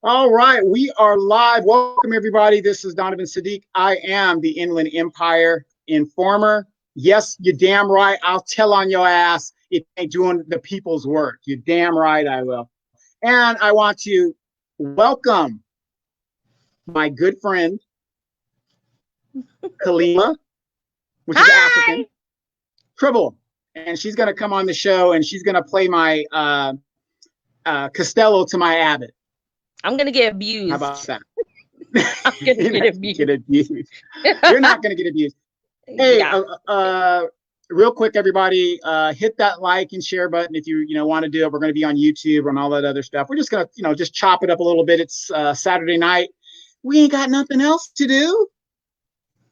All right, we are live. Welcome, everybody. This is Donovan Sadiq. I am the Inland Empire Informer. Yes, you're damn right. I'll tell on your ass if you ain't doing the people's work. You're damn right I will. And I want to welcome my good friend, Kalima, which is African, Tribble. And she's going to come on the show and she's going to play my Costello to my Abbott. I'm going to get abused. How about that? I'm going to get abused. You're not going to get abused. Hey, yeah. Real quick, everybody, hit that like and share button if you want to do it. We're going to be on YouTube and all that other stuff. We're just going to, just chop it up a little bit. It's Saturday night. We ain't got nothing else to do.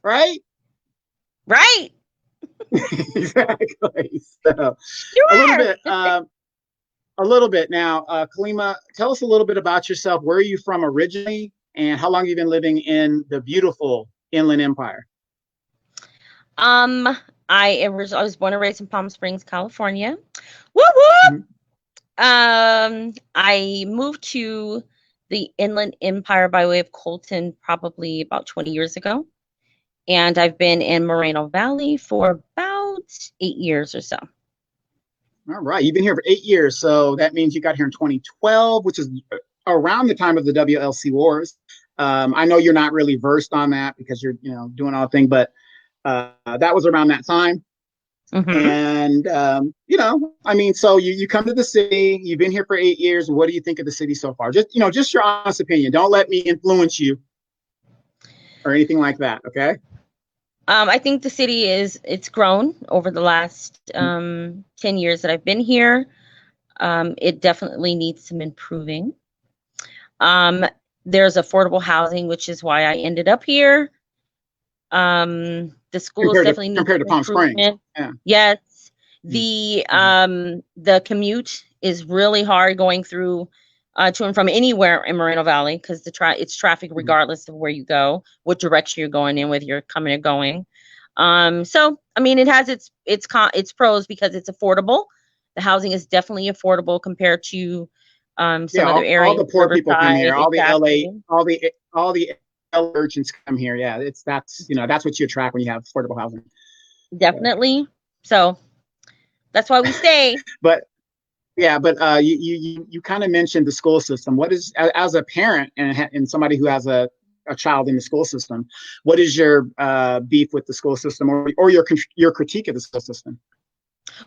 Right? Right. Exactly. So, a little bit now, Kalima, tell us a little bit about yourself. Where are you from originally, and how long have you been living in the beautiful Inland Empire? I was born and raised in Palm Springs, California. Woo woo! Mm-hmm. I moved to the Inland Empire by way of Colton probably about 20 years ago, and I've been in Moreno Valley for about 8 years or so. All right. You've been here for 8 years. So that means you got here in 2012, which is around the time of the WLC wars. I know you're not really versed on that because you're, doing all the thing, but that was around that time. Mm-hmm. And, so you come to the city, you've been here for 8 years. What do you think of the city so far? Just your honest opinion. Don't let me influence you or anything like that. Okay. I think the city it's grown over the last 10 years that I've been here. It definitely needs some improving. There's affordable housing, which is why I ended up here. The schools definitely need compared to Palm Springs. Yeah. Yes. The commute is really hard going through to and from anywhere in Moreno Valley because it's traffic regardless of where you go, what direction you're going in, whether you're coming or going. It has its pros because it's affordable. The housing is definitely affordable compared to some other areas. All the poor people come here. All the LA urchins come here. Yeah, that's what you attract when you have affordable housing. Definitely. So that's why we stay. But you kind of mentioned the school system. What is, as a parent and somebody who has a child in the school system, what is your beef with the school system or your critique of the school system?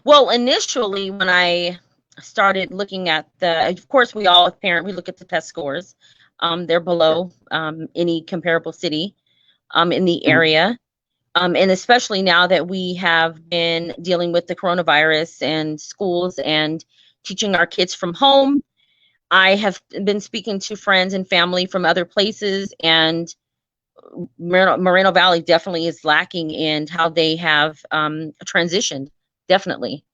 Well, initially when I started looking at of course we all as parents, we look at the test scores. They're below any comparable city in the area. And especially now that we have been dealing with the coronavirus and schools and teaching our kids from home. I have been speaking to friends and family from other places, and Moreno Valley definitely is lacking in how they have transitioned. Definitely.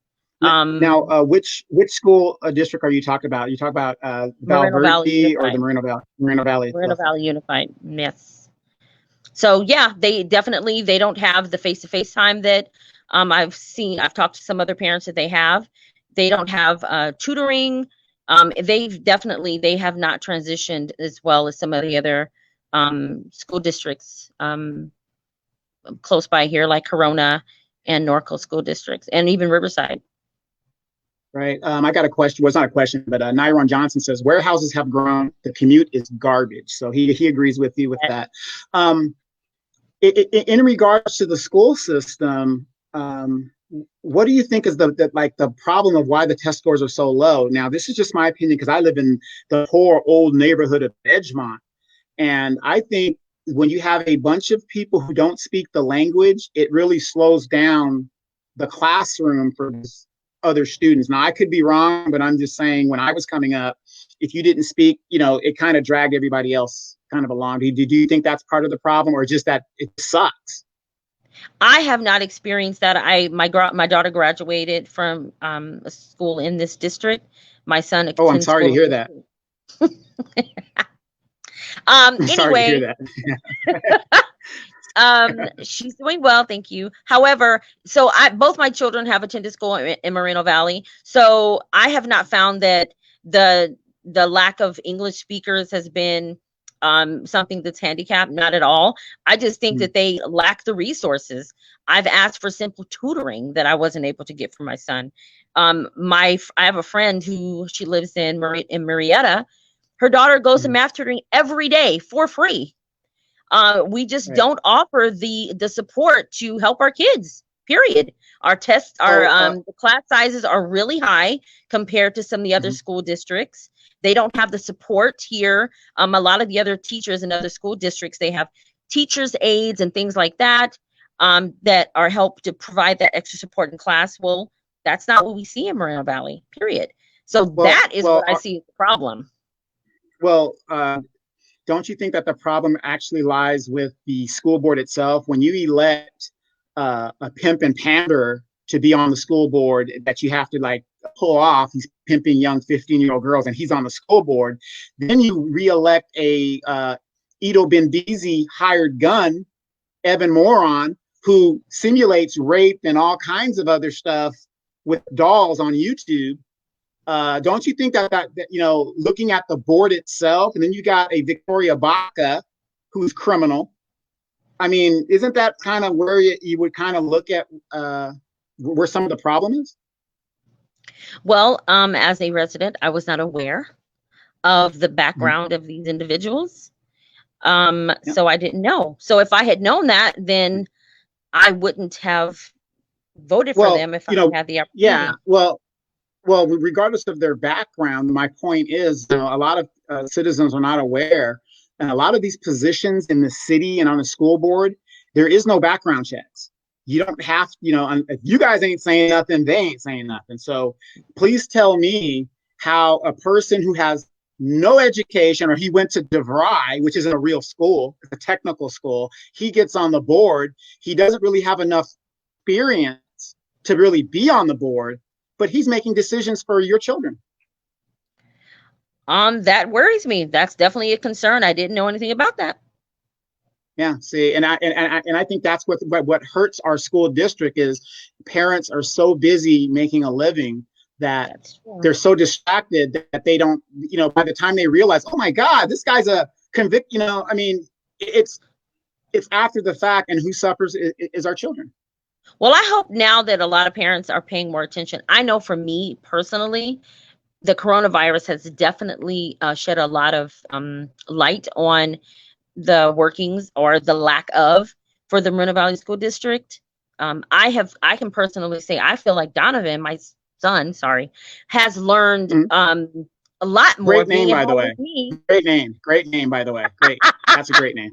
Now, which school district are you talking about? You talk about Moreno Valley or the Moreno Valley? Moreno Valley Unified. Yes. So yeah, they don't have the face-to-face time that I've seen. I've talked to some other parents that they have. They don't have tutoring. They have not transitioned as well as some of the other school districts close by here, like Corona and Norco school districts, and even Riverside. Right. I got a question. Well, it's not a question, but Nyron Johnson says warehouses have grown. The commute is garbage. So he agrees with you with that. In regards to the school system, what do you think is the problem of why the test scores are so low? Now, this is just my opinion because I live in the poor old neighborhood of Edgemont. And I think when you have a bunch of people who don't speak the language, it really slows down the classroom for other students. Now, I could be wrong, but I'm just saying when I was coming up, if you didn't speak, it kind of dragged everybody else kind of along. Do you think that's part of the problem, or just that it sucks? I have not experienced that. My daughter graduated from a school in this district. My son. Oh, I'm sorry to hear that. Anyway, she's doing well, thank you. However, so both my children have attended school in Moreno Valley, so I have not found that the the lack of English speakers has been something that's handicapped. Not at all. I just think that they lack the resources. I've asked for simple tutoring that I wasn't able to get for my son. I have a friend who she lives in Marietta. Her daughter goes to math tutoring every day for free. We just don't offer the support to help our kids. Period. Our tests, the class sizes are really high compared to some of the other school districts. They don't have the support here. A lot of the other teachers in other school districts, they have teachers' aides and things like that that are help to provide that extra support in class. Well, that's not what we see in Moreno Valley. Period. So that is what I see as the problem. Well, don't you think that the problem actually lies with the school board itself? When you elect a pimp and pander to be on the school board that you have to like pull off, he's pimping young 15-year-old girls and he's on the school board, then you re-elect a Ito Bendizi hired gun, Evan Moron, who simulates rape and all kinds of other stuff with dolls on YouTube. Don't you think that looking at the board itself, and then you got a Victoria Baca who's criminal. I mean, isn't that kind of where you would kind of look at where some of the problem is? Well, as a resident, I was not aware of the background of these individuals. So I didn't know. So if I had known that, then I wouldn't have voted for them if I had the opportunity. Yeah, well, regardless of their background, my point is, a lot of citizens are not aware, and a lot of these positions in the city and on the school board, there is no background checks. You don't have, if you guys ain't saying nothing, they ain't saying nothing. So please tell me how a person who has no education, or he went to DeVry, which isn't a real school, it's a technical school, he gets on the board. He doesn't really have enough experience to really be on the board, but he's making decisions for your children. That worries me. That's definitely a concern. I didn't know anything about that. Yeah, see, and I think that's what hurts our school district is parents are so busy making a living that they're so distracted that they don't, by the time they realize, oh my God, this guy's a convict, I mean, it's after the fact, and who suffers is our children. Well, I hope now that a lot of parents are paying more attention. I know for me personally, the coronavirus has definitely shed a lot of light on the workings or the lack of for the Moreno Valley School District. I can personally say I feel like Donovan, my son, has learned a lot more. Great name, by the way. Great name, by the way. Great. That's a great name.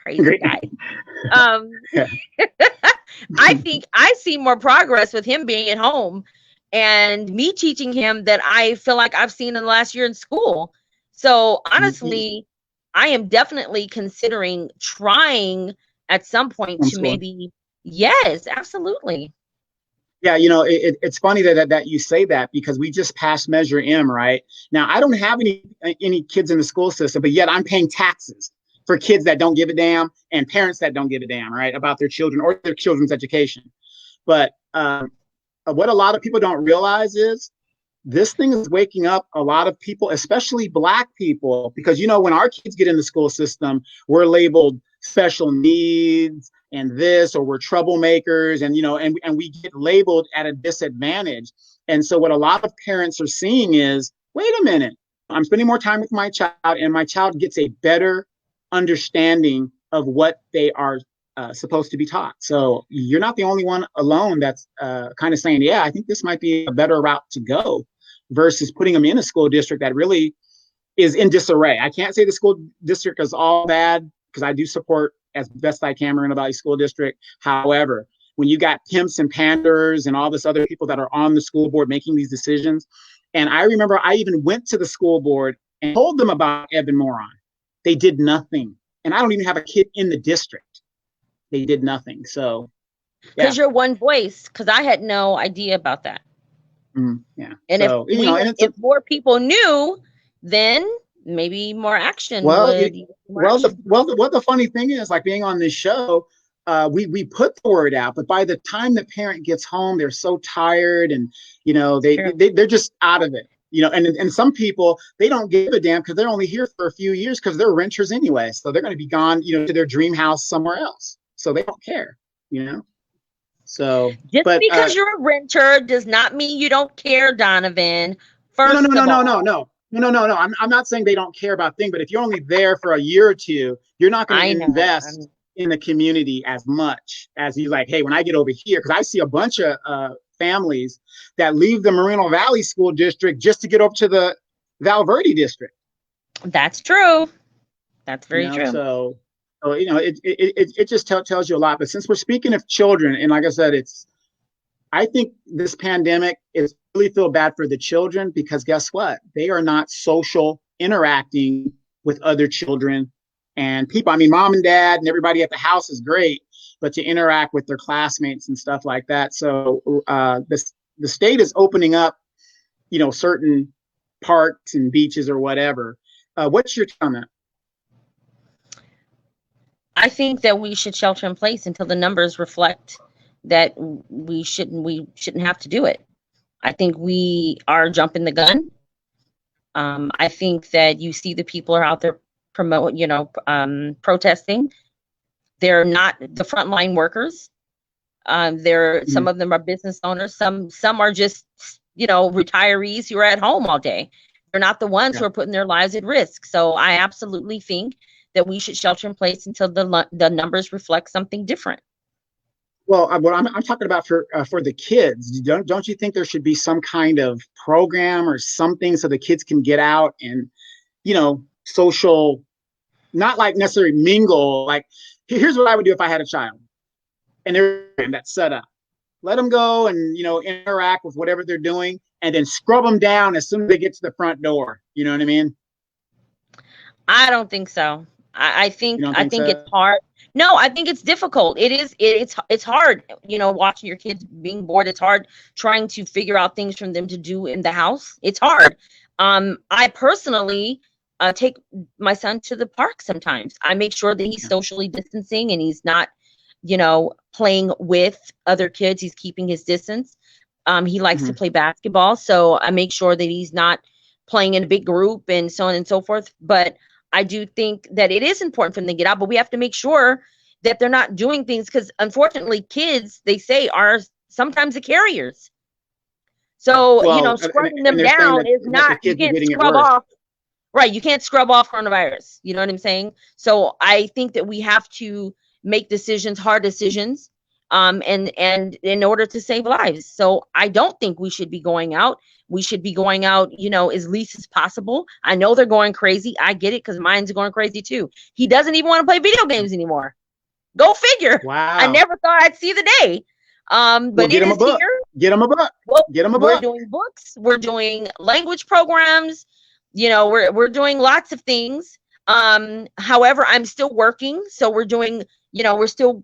Crazy guy. I think I see more progress with him being at home and me teaching him that I feel like I've seen in the last year in school. So honestly, I am definitely considering trying at some point to maybe. Yes, absolutely. Yeah, it's funny that you say that, because we just passed Measure M, right? Now, I don't have any kids in the school system, but yet I'm paying taxes for kids that don't give a damn and parents that don't give a damn, right, about their children or their children's education. But what a lot of people don't realize is this thing is waking up a lot of people, especially Black people, because, when our kids get in the school system, we're labeled special needs and this, or we're troublemakers, and we get labeled at a disadvantage. And so what a lot of parents are seeing is, wait a minute, I'm spending more time with my child, and my child gets a better understanding of what they are supposed to be taught. So you're not the only one alone that's kind of saying, yeah, I think this might be a better route to go, versus putting them in a school district that really is in disarray. I can't say the school district is all bad, because I do support as best I can Moreno Valley School District. However, when you got pimps and panders and all this other people that are on the school board making these decisions, and I remember I even went to the school board and told them about Evan Moron. They did nothing. And I don't even have a kid in the district. They did nothing. So, because you're one voice, because I had no idea about that. Yeah. And so, if more people knew, then maybe more action. The funny thing is, like, being on this show, we put the word out, but by the time the parent gets home, they're so tired, and they're just out of it. And some people, they don't give a damn because they're only here for a few years because they're renters anyway. So they're going to be gone, to their dream house somewhere else. So they don't care, So, Just but because you're a renter does not mean you don't care, Donovan. no, First no, no, of no, all, no, no, no, no, no, no. I'm not saying they don't care about things, but if you're only there for a year or two, you're not going I to know. invest in the community as much as you like. Hey, when I get over here, because I see a bunch of families that leave the Moreno Valley School District just to get over to the Valverde District. That's true. That's very true. So it just tells you a lot. But since we're speaking of children, and like I said, I think this pandemic is really feel bad for the children because guess what? They are not social interacting with other children and people. I mean, mom and dad and everybody at the house is great, but to interact with their classmates and stuff like that. So the state is opening up, certain parks and beaches or whatever. What's your comment? I think that we should shelter in place until the numbers reflect that we shouldn't have to do it. I think we are jumping the gun. I think that you see the people are out there protesting. They're not the frontline workers. Some of them are business owners. Some are just retirees who are at home all day. They're not the ones who are putting their lives at risk. So I absolutely think that we should shelter in place until the numbers reflect something different. Well, what I'm talking about for the kids, don't you think there should be some kind of program or something so the kids can get out and, social, not like necessarily mingle. Like, here's what I would do if I had a child and they're that's set up. Let them go and, interact with whatever they're doing and then scrub them down as soon as they get to the front door. You know what I mean? I don't think so. I think so? it's hard. No, I think it's difficult. It's hard, watching your kids being bored. It's hard trying to figure out things for them to do in the house. It's hard. I personally take my son to the park sometimes. I make sure that he's socially distancing and he's not, playing with other kids. He's keeping his distance. He likes to play basketball. So I make sure that he's not playing in a big group and so on and so forth. But I do think that it is important for them to get out, but we have to make sure that they're not doing things because unfortunately kids, they say, are sometimes the carriers. So, scrubbing them down is not, you can't scrub off. Right. You can't scrub off coronavirus. You know what I'm saying? So I think that we have to make hard decisions, and in order to save lives. So I don't think we should be going out. We should be going out, as least as possible. I know they're going crazy. I get it because mine's going crazy too. He doesn't even want to play video games anymore. Go figure. Wow. I never thought I'd see the day. But get him a book. Get him a book. Well, get him a We're book. doing books. We're doing language programs. We're doing lots of things. However, I'm still working. So we're doing, we're still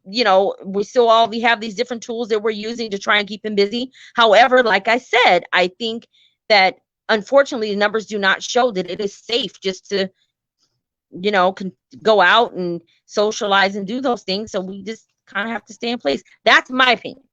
we have these different tools that we're using to try and keep him busy. However, like I said, I think that unfortunately the numbers do not show that it is safe just to, go out and socialize and do those things. So we just kind of have to stay in place. That's my opinion.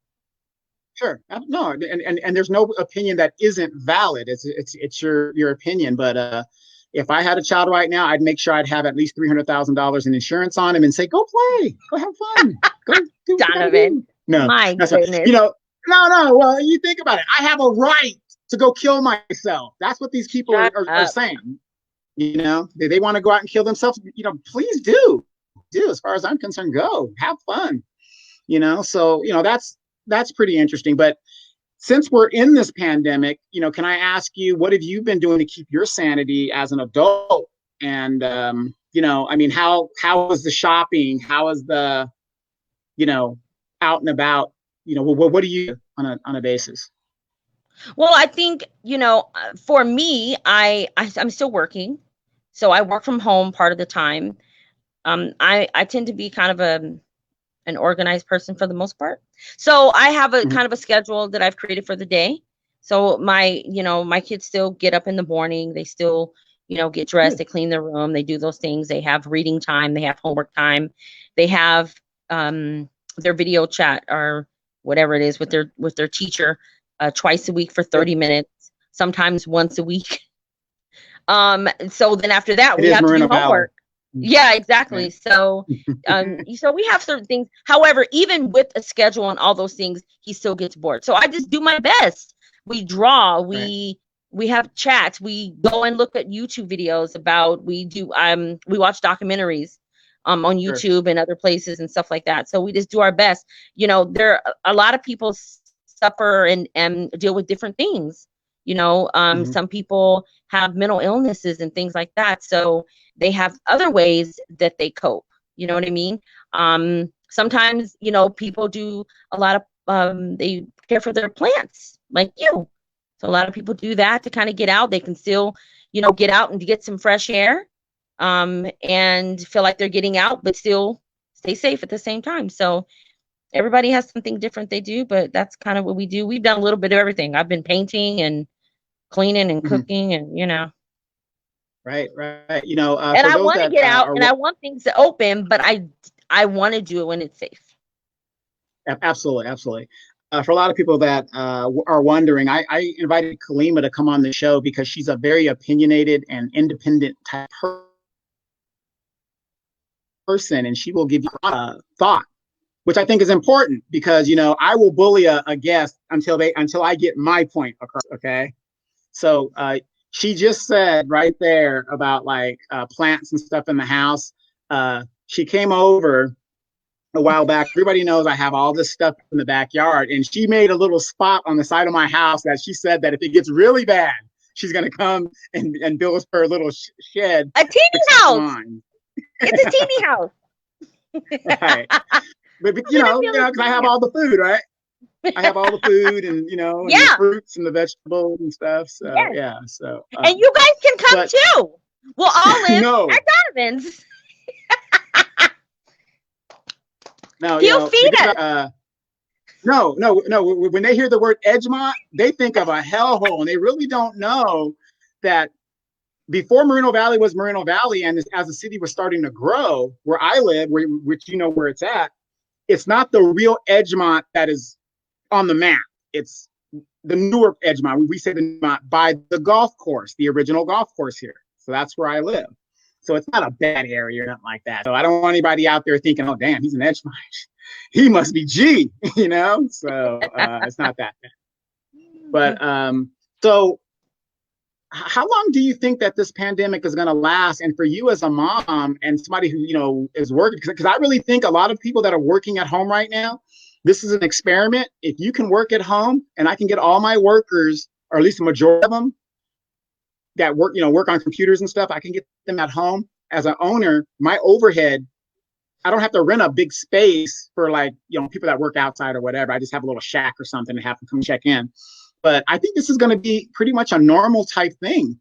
Sure. No, and there's no opinion that isn't valid. It's your opinion. But if I had a child right now, I'd make sure I'd have at least $300,000 in insurance on him and say, go play, go have fun. Go do Donovan. No, my goodness. No. Well, you think about it. I have a right to go kill myself. That's what these people are saying. They want to go out and kill themselves. Please do. As far as I'm concerned, go have fun. So that's pretty interesting. But since we're in this pandemic, can I ask you, what have you been doing to keep your sanity as an adult? And, how was the shopping? How was the, out and about, what do you do on a basis? Well, I think, for me, I'm still working. So I work from home part of the time. I tend to be kind of an organized person for the most part. So I have a kind of a schedule that I've created for the day. So my kids still get up in the morning. They still, get dressed, they clean their room, they do those things. They have reading time, they have homework time, they have their video chat or whatever it is with their teacher twice a week for 30 minutes. sometimes once a week. So then after that, It we is have to do Moreno Valley. homework. Yeah, Right. exactly. So we have certain things. However, even with a schedule and all those things, he still gets bored. So I just do my best. We draw, Right. we have chats, we go and look at YouTube videos about, we watch documentaries on Sure. YouTube and other places and stuff like that. So we just do our best. There a lot of people suffer and deal with different things. Mm-hmm. Some people have mental illnesses and things like that. So they have other ways that they cope. You know what I mean? Sometimes, people do a lot of, they care for their plants like you. So a lot of people do that to kind of get out. They can still, get out and get some fresh air, and feel like they're getting out, but still stay safe at the same time. So everybody has something different they do, but that's kind of what we do. We've done a little bit of everything. I've been painting and cleaning and Mm-hmm. cooking and. Right. Right. And For I those want to that get out are and I want things to open, but I want to do it when it's safe. absolutely, absolutely. For a lot of people that are wondering, I invited Kalima to come on the show because she's a very opinionated and independent type person, and she will give you thought, which I think is important because I will bully a guest until I get my point across. Okay, so she just said right there about like plants and stuff in the house. She came over a while back. Everybody knows I have all this stuff in the backyard, and she made a little spot on the side of my house that she said that if it gets really bad, she's going to come and build her little shed. A teeny house. Mine. It's a teeny house. Right. But because I have all the food, right? I have all the food and and the Yeah. fruits and the vegetables and stuff. So Yes. yeah. So and you guys can come too. We'll all live no. at Donovan's. No, He'll feed because, us. no. When they hear the word Edgemont, they think of a hellhole, and they really don't know that before Moreno Valley was Moreno Valley, and as the city was starting to grow, where I live, which where it's at, it's not the real Edgemont that is on the map. It's the newer Edgemont. We say the Edgemont by the golf course, the original golf course here. So that's where I live. So it's not a bad area or nothing like that. So I don't want anybody out there thinking, oh, damn, he's an Edgemont. He must be G, So it's not that bad. But so how long do you think that this pandemic is going to last? And for you as a mom and somebody who, is working, because I really think a lot of people that are working at home right now, this is an experiment. If you can work at home and I can get all my workers, or at least a majority of them that work on computers and stuff, I can get them at home. As an owner, my overhead, I don't have to rent a big space for people that work outside or whatever. I just have a little shack or something to have them come check in. But I think this is going to be pretty much a normal type thing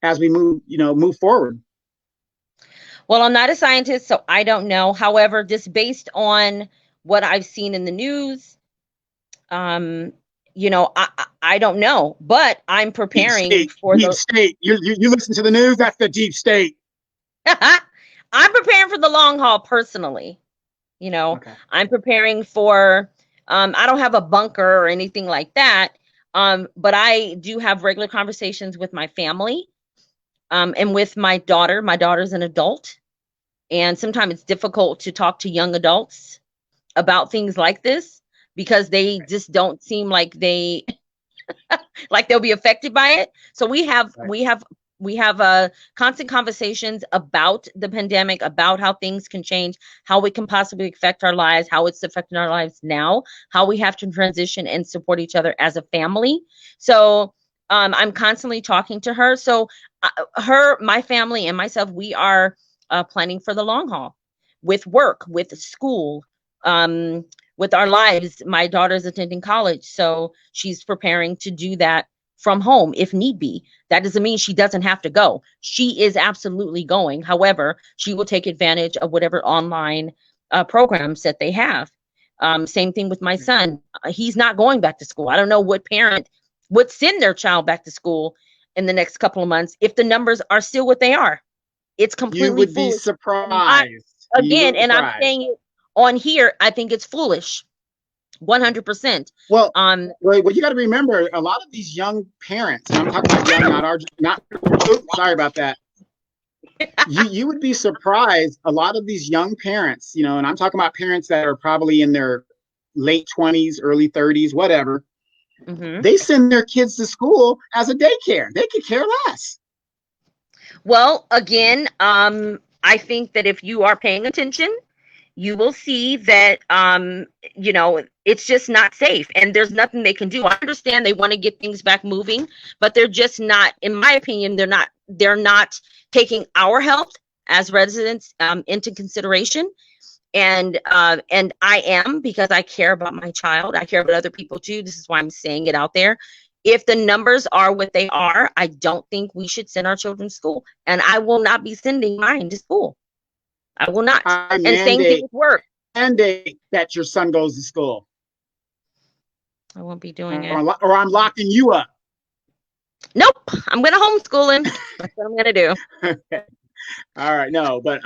as we move forward. Well, I'm not a scientist, so I don't know. However, just based on what I've seen in the news, I don't know, but I'm preparing for deep state. You listen to the news? That's the deep state. I'm preparing for the long haul personally. Okay. I'm preparing for. I don't have a bunker or anything like that. But I do have regular conversations with my family, and with my daughter. My daughter's an adult, and sometimes it's difficult to talk to young adults about things like this because they just don't seem like they'll be affected by it. So we have constant conversations about the pandemic, about how things can change, how it can possibly affect our lives, how it's affecting our lives now, how we have to transition and support each other as a family. So I'm constantly talking to her. So my family and myself, we are planning for the long haul with work, with school, with our lives. My daughter's attending college, so she's preparing to do that from home if need be. That doesn't mean she doesn't have to go. She is absolutely going. However, she will take advantage of whatever online programs that they have. Same thing with my son. He's not going back to school. I don't know what parent would send their child back to school in the next couple of months if the numbers are still what they are. It's completely You would foolish. be surprised. I'm saying it on here, I think it's foolish. 100%. Well, you got to remember, a lot of these young parents, and I'm talking about young, not. Oops, sorry about that. You would be surprised. A lot of these young parents, and I'm talking about parents that are probably in their late 20s, early 30s, whatever. Mm-hmm. They send their kids to school as a daycare. They could care less. Well, again, I think that if you are paying attention, you will see that it's just not safe, and there's nothing they can do. I understand they want to get things back moving, but they're just not, in my opinion, they're not taking our health as residents into consideration. And I am, because I care about my child. I care about other people too. This is why I'm saying it out there. If the numbers are what they are, I don't think we should send our children to school, and I will not be sending mine to school. I will not. And same thing with work. Mandate that your son goes to school. I won't be doing it. Or I'm locking you up. Nope. I'm going to homeschool him. That's what I'm going to do. Okay. All right. No, but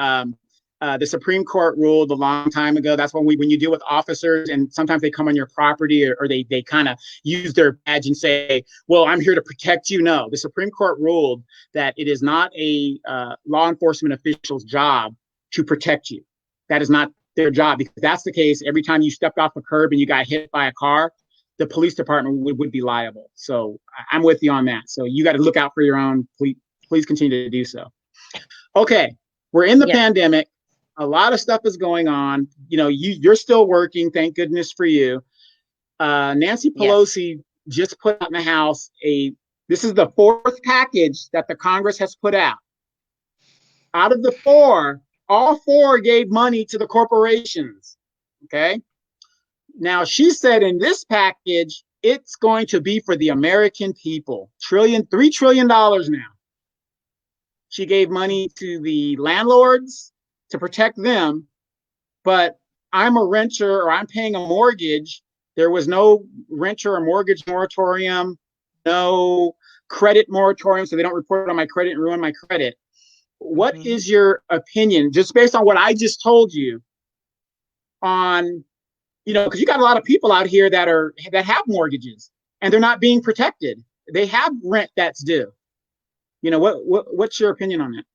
the Supreme Court ruled a long time ago. That's when you deal with officers, and sometimes they come on your property, or they kind of use their badge and say, well, I'm here to protect you. No, the Supreme Court ruled that it is not a law enforcement official's job to protect you. That is not their job. Because if that's the case, every time you stepped off a curb and you got hit by a car, the police department would be liable. So I'm with you on that. So you got to look out for your own. Please continue to do so. Okay, we're in the pandemic. A lot of stuff is going on. You're still working. Thank goodness for you. Nancy Pelosi just put out in the House this is the 4th package that the Congress has put out. Out of the 4, all 4 gave money to the corporations. Okay. Now, she said in this package, it's going to be for the American people. $3 trillion now. She gave money to the landlords to protect them, but I'm a renter, or I'm paying a mortgage. There was no renter or mortgage moratorium, no credit moratorium, so they don't report on my credit and ruin my credit. What is your opinion, just based on what I just told you, on, because you got a lot of people out here that have mortgages and they're not being protected. They have rent that's due. What's your opinion on that?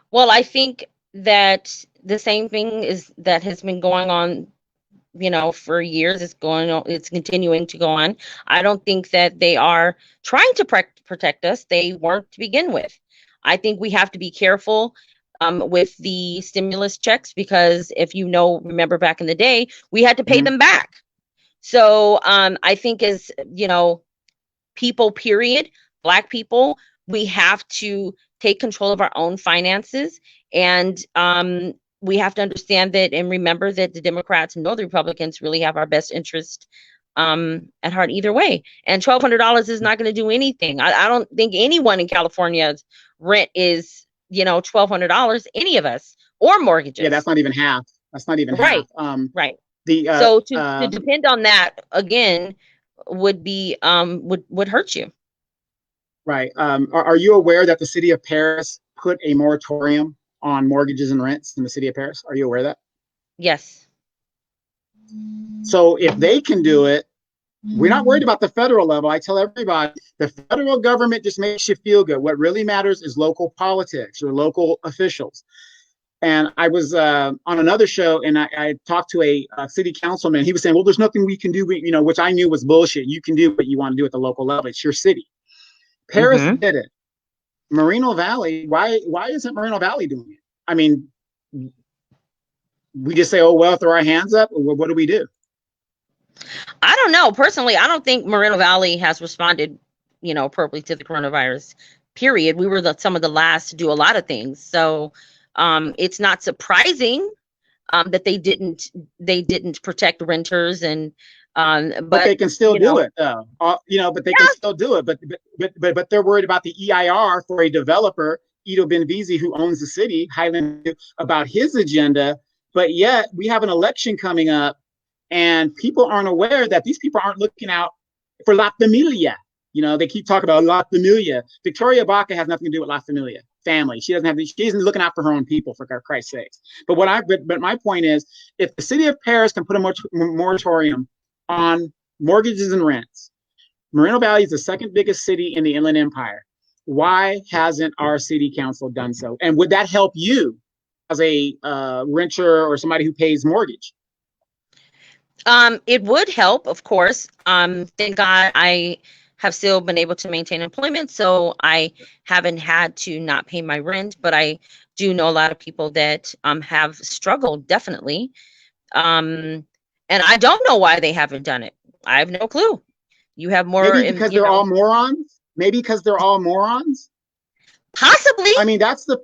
Well, I think that the same thing that has been going on, for years. It's continuing to go on. I don't think that they are trying to protect us. They weren't to begin with. I think we have to be careful with the stimulus checks, because if remember back in the day, we had to pay them back. So I think as, people, period, Black people, we have to take control of our own finances. And we have to understand that and remember that the Democrats and the Republicans really have our best interest at heart either way. And $1,200 is not going to do anything. I don't think anyone in California's rent is, $1,200, any of us, or mortgages. Yeah, that's not even half. Right. Half. Right. So to depend on that again would be would hurt you. Right. Are you aware that the city of Paris put a moratorium on mortgages and rents in the city of Paris? Are you aware of that? Yes. So if they can do it, we're not worried about the federal level. I tell everybody, the federal government just makes you feel good. What really matters is local politics, your local officials. And I was on another show, and I talked to a city councilman. He was saying, well, there's nothing we can do, which I knew was bullshit. You can do what you want to do at the local level. It's your city. Paris did it. Moreno Valley, why isn't Moreno Valley doing it? I mean, we just say, oh, well, throw our hands up. What do we do? I don't know. Personally, I don't think Moreno Valley has responded, appropriately to the coronavirus, period. We were some of the last to do a lot of things. So it's not surprising that they didn't protect renters, and but they can still do it though. But they can still do it. But they're worried about the EIR for a developer, Ido Benvizi, who owns the city, Highland, about his agenda. But yet we have an election coming up, and people aren't aware that these people aren't looking out for La Familia. They keep talking about La Familia. Victoria Baca has nothing to do with La Familia. family. She isn't looking out for her own people, for Christ's sakes. But my point is, if the city of Paris can put a moratorium on mortgages and rents, Moreno Valley is the second biggest city in the Inland Empire. Why hasn't our city council done so? And would that help you as a renter or somebody who pays mortgage? It would help, of course. Thank God I have still been able to maintain employment, so I haven't had to not pay my rent, but I do know a lot of people that have struggled, definitely. And I don't know why they haven't done it. I have no clue. You have more. Maybe because they're all morons. Maybe because they're all morons. Possibly. I mean, that's the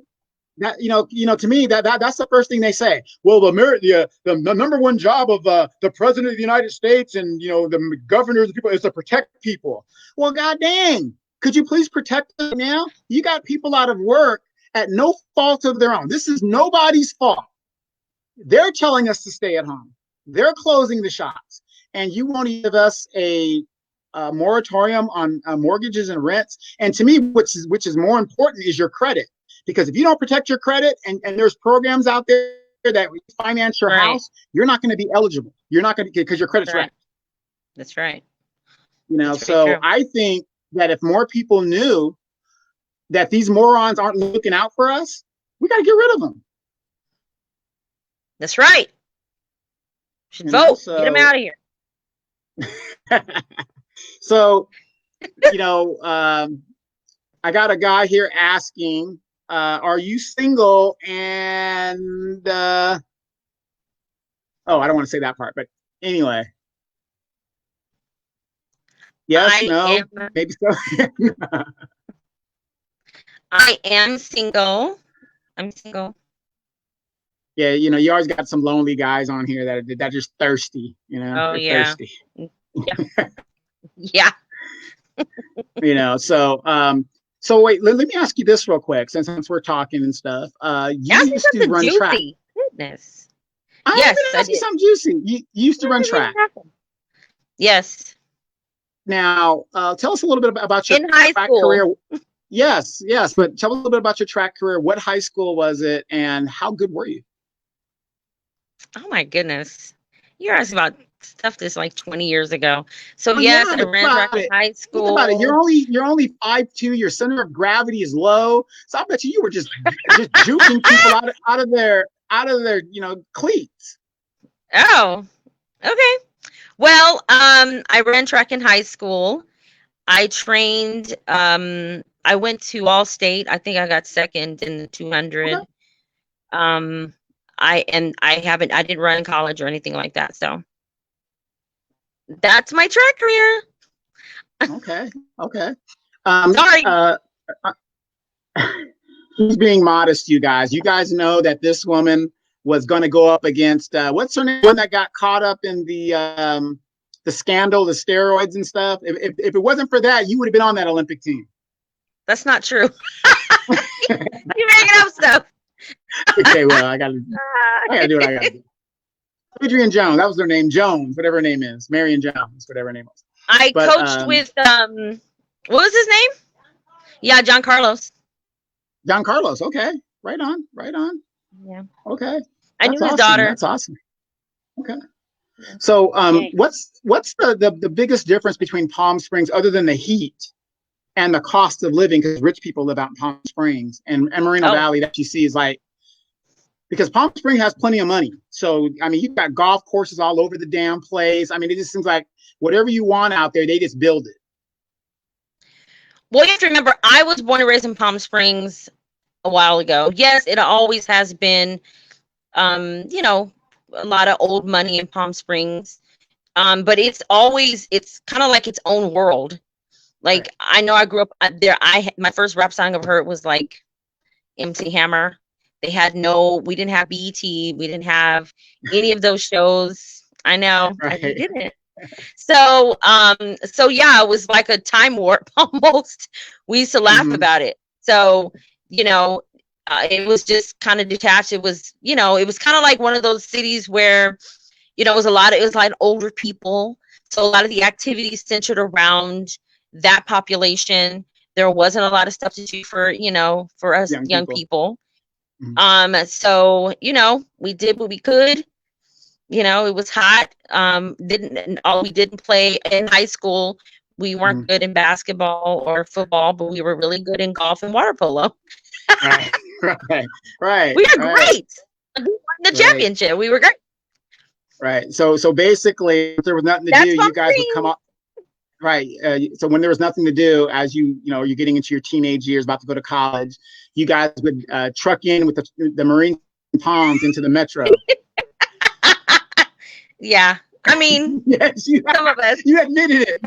to me that's the first thing they say. Well, the number one job of the president of the United States and the governors of people is to protect people. Well, god dang, could you please protect them now? You got people out of work at no fault of their own. This is nobody's fault. They're telling us to stay at home. They're closing the shops, and you won't give us a moratorium on mortgages and rents. And to me, which is more important, is your credit. Because if you don't protect your credit, and there's programs out there that finance your house, you're not going to be eligible. You're not going to, because your credit's wrecked. That's right. So I think that if more people knew that these morons aren't looking out for us, we got to get rid of them. That's right. Should vote. Get them out of here. So, I got a guy here asking, are you single? And I don't want to say that part, but anyway. Yes, maybe so. I am single. I'm single. Yeah, you always got some lonely guys on here that are just thirsty, Oh, yeah. Thirsty. Yeah. So wait, let me ask you this real quick, since we're talking and stuff. You used to run track. Goodness. I'm going to ask you something juicy. You used to run track. Yes. Now, tell us a little bit about your track career. Yes, but tell us a little bit about your track career. What high school was it, and how good were you? Oh my goodness. You're asking about stuff that's like 20 years ago. So yes, I ran track in high school. Think about it. You're only 5'2". Your center of gravity is low. So I bet you were just juking people out of their cleats. Oh, okay. Well, I ran track in high school. I trained. I went to All-State. I think I got second in the 200. Okay. I didn't run in college or anything like that. So that's my track career. Okay. Sorry. She's being modest, you guys. You guys know that this woman was going to go up against what's her name? One that got caught up in the scandal, the steroids and stuff. If it wasn't for that, you would have been on that Olympic team. That's not true. You're making up stuff. Okay, well, I gotta do what I gotta do. Adrian Jones, that was her name. Jones, whatever her name is. Marion Jones, whatever her name was. I coached with what was his name? Yeah, John Carlos. John Carlos, okay. Right on. Yeah. Okay. I knew his daughter. That's awesome. Okay. So what's the biggest difference between Palm Springs, other than the heat and the cost of living, because rich people live out in Palm Springs, and Moreno Valley, that you see is like, because Palm Springs has plenty of money. So, I mean, you've got golf courses all over the damn place. I mean, it just seems like whatever you want out there, they just build it. Well, you have to remember, I was born and raised in Palm Springs a while ago. Yes, it always has been, a lot of old money in Palm Springs. But it's kind of like its own world. Like, right. I know I grew up there. My first rap song I've heard was like MC Hammer. We didn't have BET. We didn't have any of those shows. I know. Right. We didn't. So yeah, it was like a time warp almost. We used to laugh about it. So, it was just kind of detached. It was kind of like one of those cities where, it was like older people. So a lot of the activities centered around that population. There wasn't a lot of substitute for, for us Young young people. people. Mhm. So, we did what we could. It was hot. We didn't play in high school. We weren't Mhm. good in basketball or football, but we were really good in golf and water polo. Right, right, right, We were right, great. We won the right, championship. We were great. right. So basically, if there was nothing to do, That's you what guys would come up. Right. So when there was nothing to do, as you're getting into your teenage years, about to go to college, you guys would truck in with the Marine Palms into the metro. Yeah. I mean, Yes, some of us. you admitted it.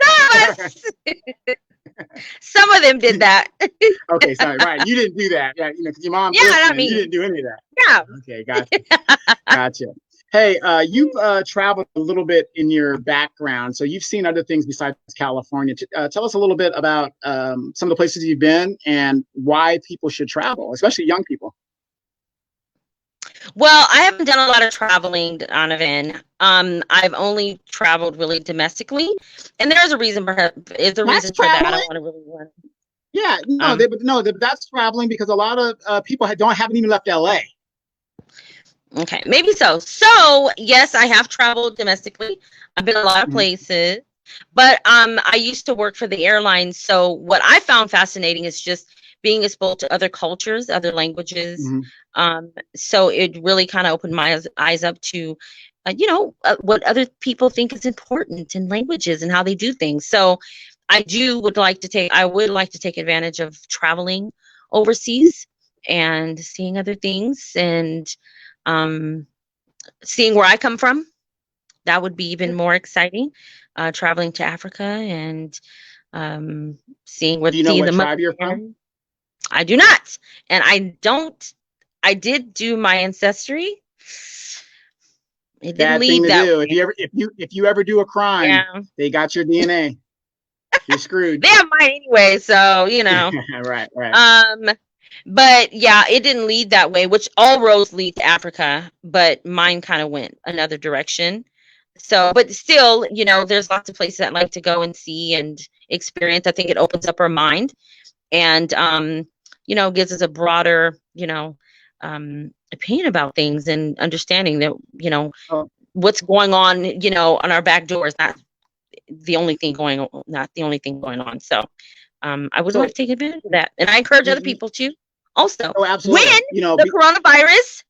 Some of us. Some of them did that. Okay, sorry. Right, you didn't do that. Yeah, because your mom's Yeah, I listening. You mean, didn't do any of that. yeah. Okay, gotcha, gotcha. Hey, you've traveled a little bit in your background, so you've seen other things besides California. Tell us a little bit about some of the places you've been and why people should travel, especially young people. Well, I haven't done a lot of traveling, Donovan. I've only traveled really domestically, and there's a reason for That's for that. I traveling. don't want to really run. Yeah, no, Um, that's traveling because a lot of people haven't even left LA. okay, maybe so. So yes, I have traveled domestically. I've been a lot of Mhm. places, but I used to work for the airlines. So what I found fascinating is just being exposed to other cultures, other languages. Mhm. So it really kind of opened my eyes up to, what other people think is important in languages and how they do things. So I would like to take advantage of traveling overseas and seeing other things and um, seeing where I come from. That would be even more exciting. Traveling to Africa and um, Do you know seeing what the mother tribe you're from? land. I do not, and I don't. I did do my ancestry. It didn't Bad thing lead to that do. way. If you ever do a crime, Yeah, they got your DNA. You're screwed. they have mine anyway, so Right, right. Um, but yeah, it didn't lead that way, which all roads lead to Africa, but mine kind of went another direction. So, but still, there's lots of places I'd like to go and see and experience. I think it opens up our mind and, gives us a broader, opinion about things and understanding that, Oh, what's going on our back door is not the only thing going on. So, I would like so to take advantage of that. And I encourage other you, people to also oh, when absolutely. the coronavirus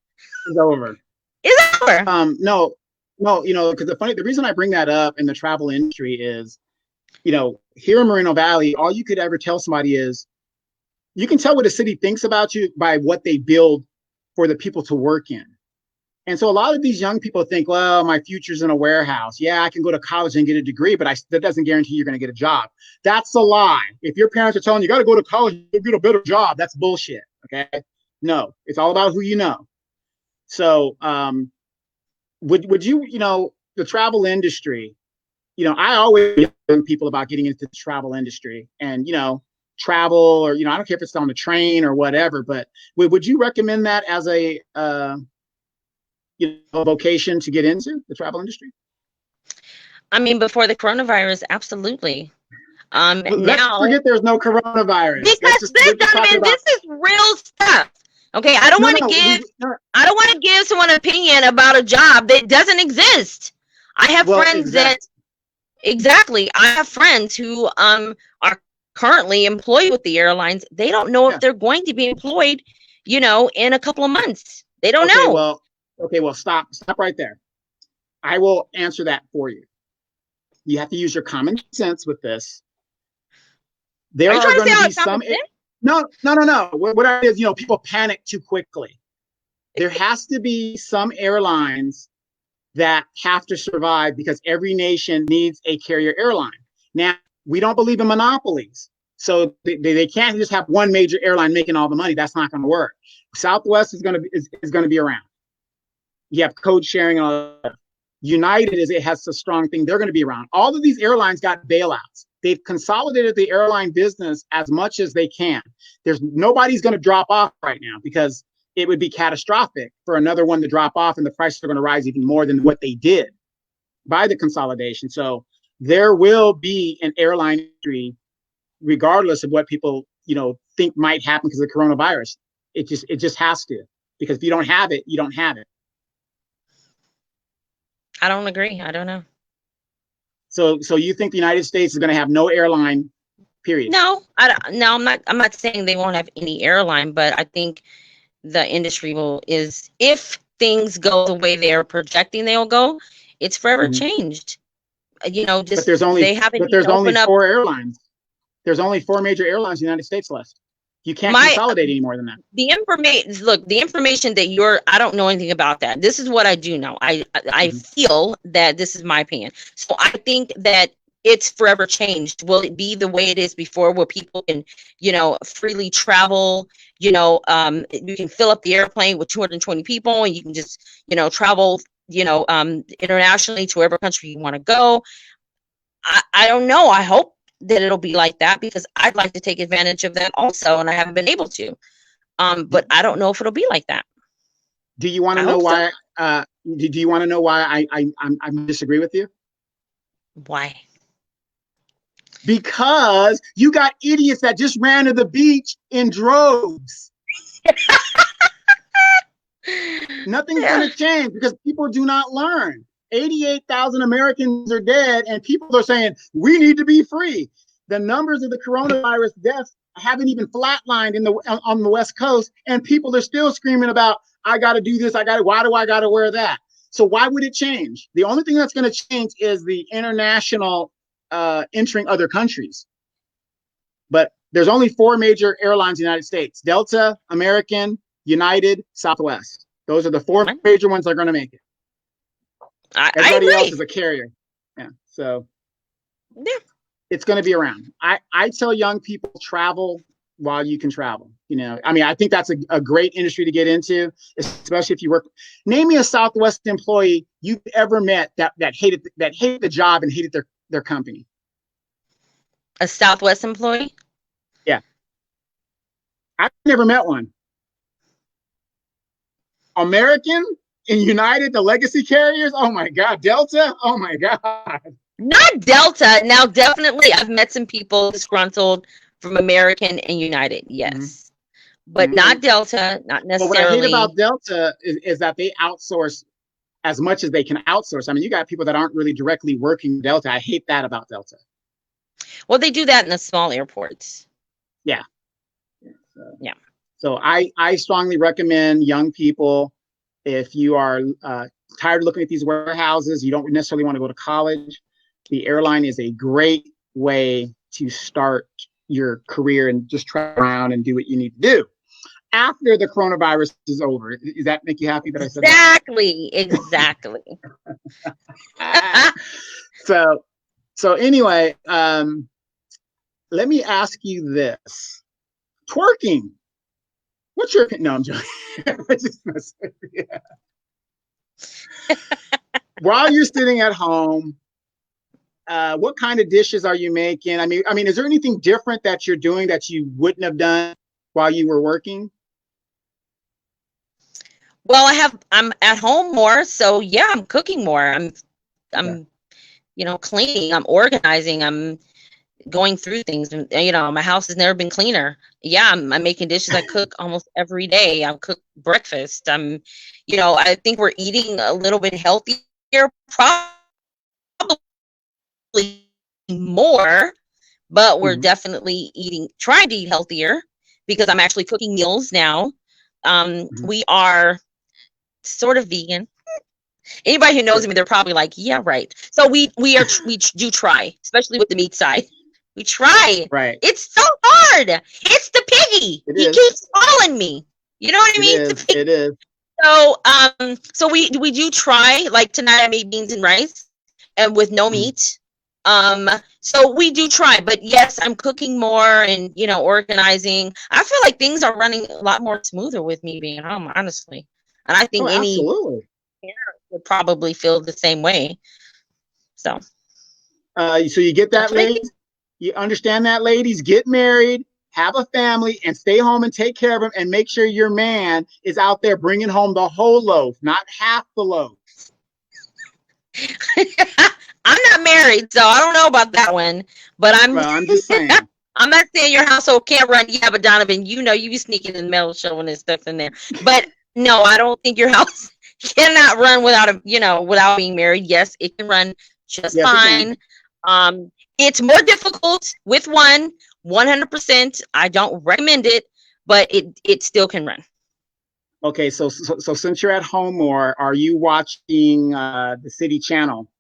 It's over. is over. No, no, because the reason I bring that up in the travel industry is, here in Moreno Valley, all you could ever tell somebody is you can tell what a city thinks about you by what they build for the people to work in. And so a lot of these young people think, well, my future's in a warehouse. Yeah, I can go to college and get a degree, but that doesn't guarantee you're going to get a job. That's a lie. If your parents are telling you got to go to college to get a better job, that's bullshit. Okay. No, it's all about who you know. So would you, the travel industry, I always young people about getting into the travel industry and, travel or, I don't care if it's on the train or whatever, but would you recommend that as a vocation to get into the travel industry? I mean, before the coronavirus, absolutely. Let's Now forget there's no coronavirus. because We're this, just talking Donovan, about this is real stuff. Okay, no, no, no. I don't want to give someone an opinion about a job that doesn't exist. I have Well, friends that exactly. exactly. I have friends who are currently employed with the airlines. They don't know if Yeah. they're going to be employed, in a couple of months. They don't Okay. know. Well. Okay. Well, stop right there. I will answer that for you. You have to use your common sense with this. Are There you are trying to going say to I be have common some. sense? No, no, no, no. What I is, people panic too quickly. There has to be some airlines that have to survive because every nation needs a carrier airline. Now, we don't believe in monopolies. So they can't just have one major airline making all the money. That's not going to work. Southwest is going to be around. You have code sharing and all that. United it has a strong thing. They're going to be around. All of these airlines got bailouts. They've consolidated the airline business as much as they can. Nobody's going to drop off right now because it would be catastrophic for another one to drop off and the prices are going to rise even more than what they did by the consolidation. So there will be an airline industry regardless of what people, think might happen because of the coronavirus. It just has to, because if you don't have it, you don't have it. I don't agree. I don't know. So you think the United States is going to have no airline, period? No, no, I'm not saying they won't have any airline, but I think the industry if things go the way they're projecting they'll go, it's forever Mhm. changed. But Just there's only they haven't but even there's only opened up. four airlines. There's only four major airlines in the United States left. You can't My consolidate any more than that. the information that I don't know anything about that. This is what I do know. I Mhm. feel that this is my opinion. So I think that it's forever changed. Will it be the way it is before, where people can, freely travel? You can fill up the airplane with 220 people, and you can just, travel, internationally to wherever country you want to go. I don't know. I hope that it'll be like that, because I'd like to take advantage of that also, and I haven't been able to. But I don't know if it'll be like that. Do you want I to know hope so. why? Do you want to know why I disagree with you? Why? Because you got idiots that just ran to the beach in droves. Nothing's Yeah. going to change because people do not learn. 88,000 Americans are dead, and people are saying we need to be free. The numbers of the coronavirus deaths haven't even flatlined on the West Coast, and people are still screaming about, I got to do this. Why do I got to wear that? So why would it change? The only thing that's going to change is the international entering other countries. But there's only four major airlines in the United States: Delta, American, United, Southwest. Those are the four major ones that are going to make it. Everybody else is a carrier. Yeah. So it's going to be around. I tell young people, travel while you can travel. I think that's a great industry to get into, especially if you work. Name me a Southwest employee you've ever met that hated the job and hated their company. A Southwest employee? Yeah. I've never met one. American and United, the legacy carriers. Oh my God. Delta. Oh my God. Not Delta. Now, definitely, I've met some people disgruntled from American and United. Yes. Mm-hmm. But not Delta, not necessarily. Well, what I hate about Delta is that they outsource as much as they can outsource. I mean, you got people that aren't really directly working Delta. I hate that about Delta. Well, they do that in the small airports. Yeah. Yeah. So I strongly recommend young people, if you are tired of looking at these warehouses, you don't necessarily want to go to college, the airline is a great way to start your career and just try around and do what you need to do after the coronavirus is over. Does that make you happy that I said that? Exactly. So anyway, let me ask you this. Twerking. What's your opinion? No, I'm joking. Yeah. While you're sitting at home, what kind of dishes are you making? I mean, is there anything different that you're doing that you wouldn't have done while you were working? Well, I'm at home more, so yeah, I'm cooking more. I'm cleaning, I'm organizing, I'm going through things, and my house has never been cleaner. Yeah, I'm making dishes. I cook almost every day. I cook breakfast. I think we're eating a little bit healthier, probably more, but we're definitely trying to eat healthier, because I'm actually cooking meals now. We are sort of vegan. Anybody who knows me, they're probably like, yeah, right. So we do try, especially with the meat side. We try. Right. It's so hard. It's the piggy. He keeps calling me. You know what I mean? It is. So we do try. Like tonight, I made beans and rice, and with no meat. So we do try. But yes, I'm cooking more and organizing. I feel like things are running a lot more smoother with me being home, honestly. And I think any parent would probably feel the same way. So you get that, ladies? You understand that, ladies? Get married, have a family, and stay home and take care of them, and make sure your man is out there bringing home the whole loaf, not half the loaf. I'm not married, so I don't know about that one. But I'm just saying. I'm not saying your household can't run. Yeah, but Donovan, you know you be sneaking in the mail showing this stuff in there. But no, I don't think your house cannot run without without being married. Yes, it can run just Yes, it can. fine. It's more difficult with 100%. I don't recommend it, but it still can run. Okay, so since you're at home more, are you watching the city channel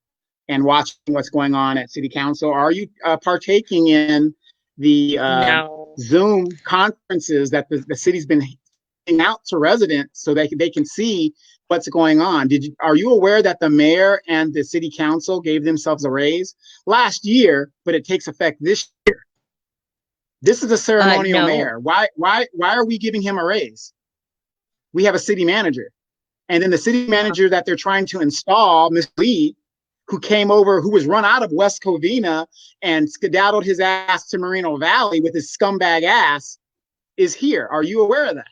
and watching what's going on at city council? Are you partaking in the No. Zoom conferences that the city's been handing out to residents so they can see what's going on? Are you aware that the mayor and the city council gave themselves a raise last year, but it takes effect this year? This is a ceremonial No. mayor. Why are we giving him a raise? We have a city manager. And then the city manager that they're trying to install, Ms. Lee, who came over, who was run out of West Covina and skedaddled his ass to Moreno Valley with his scumbag ass, is here. Are you aware of that?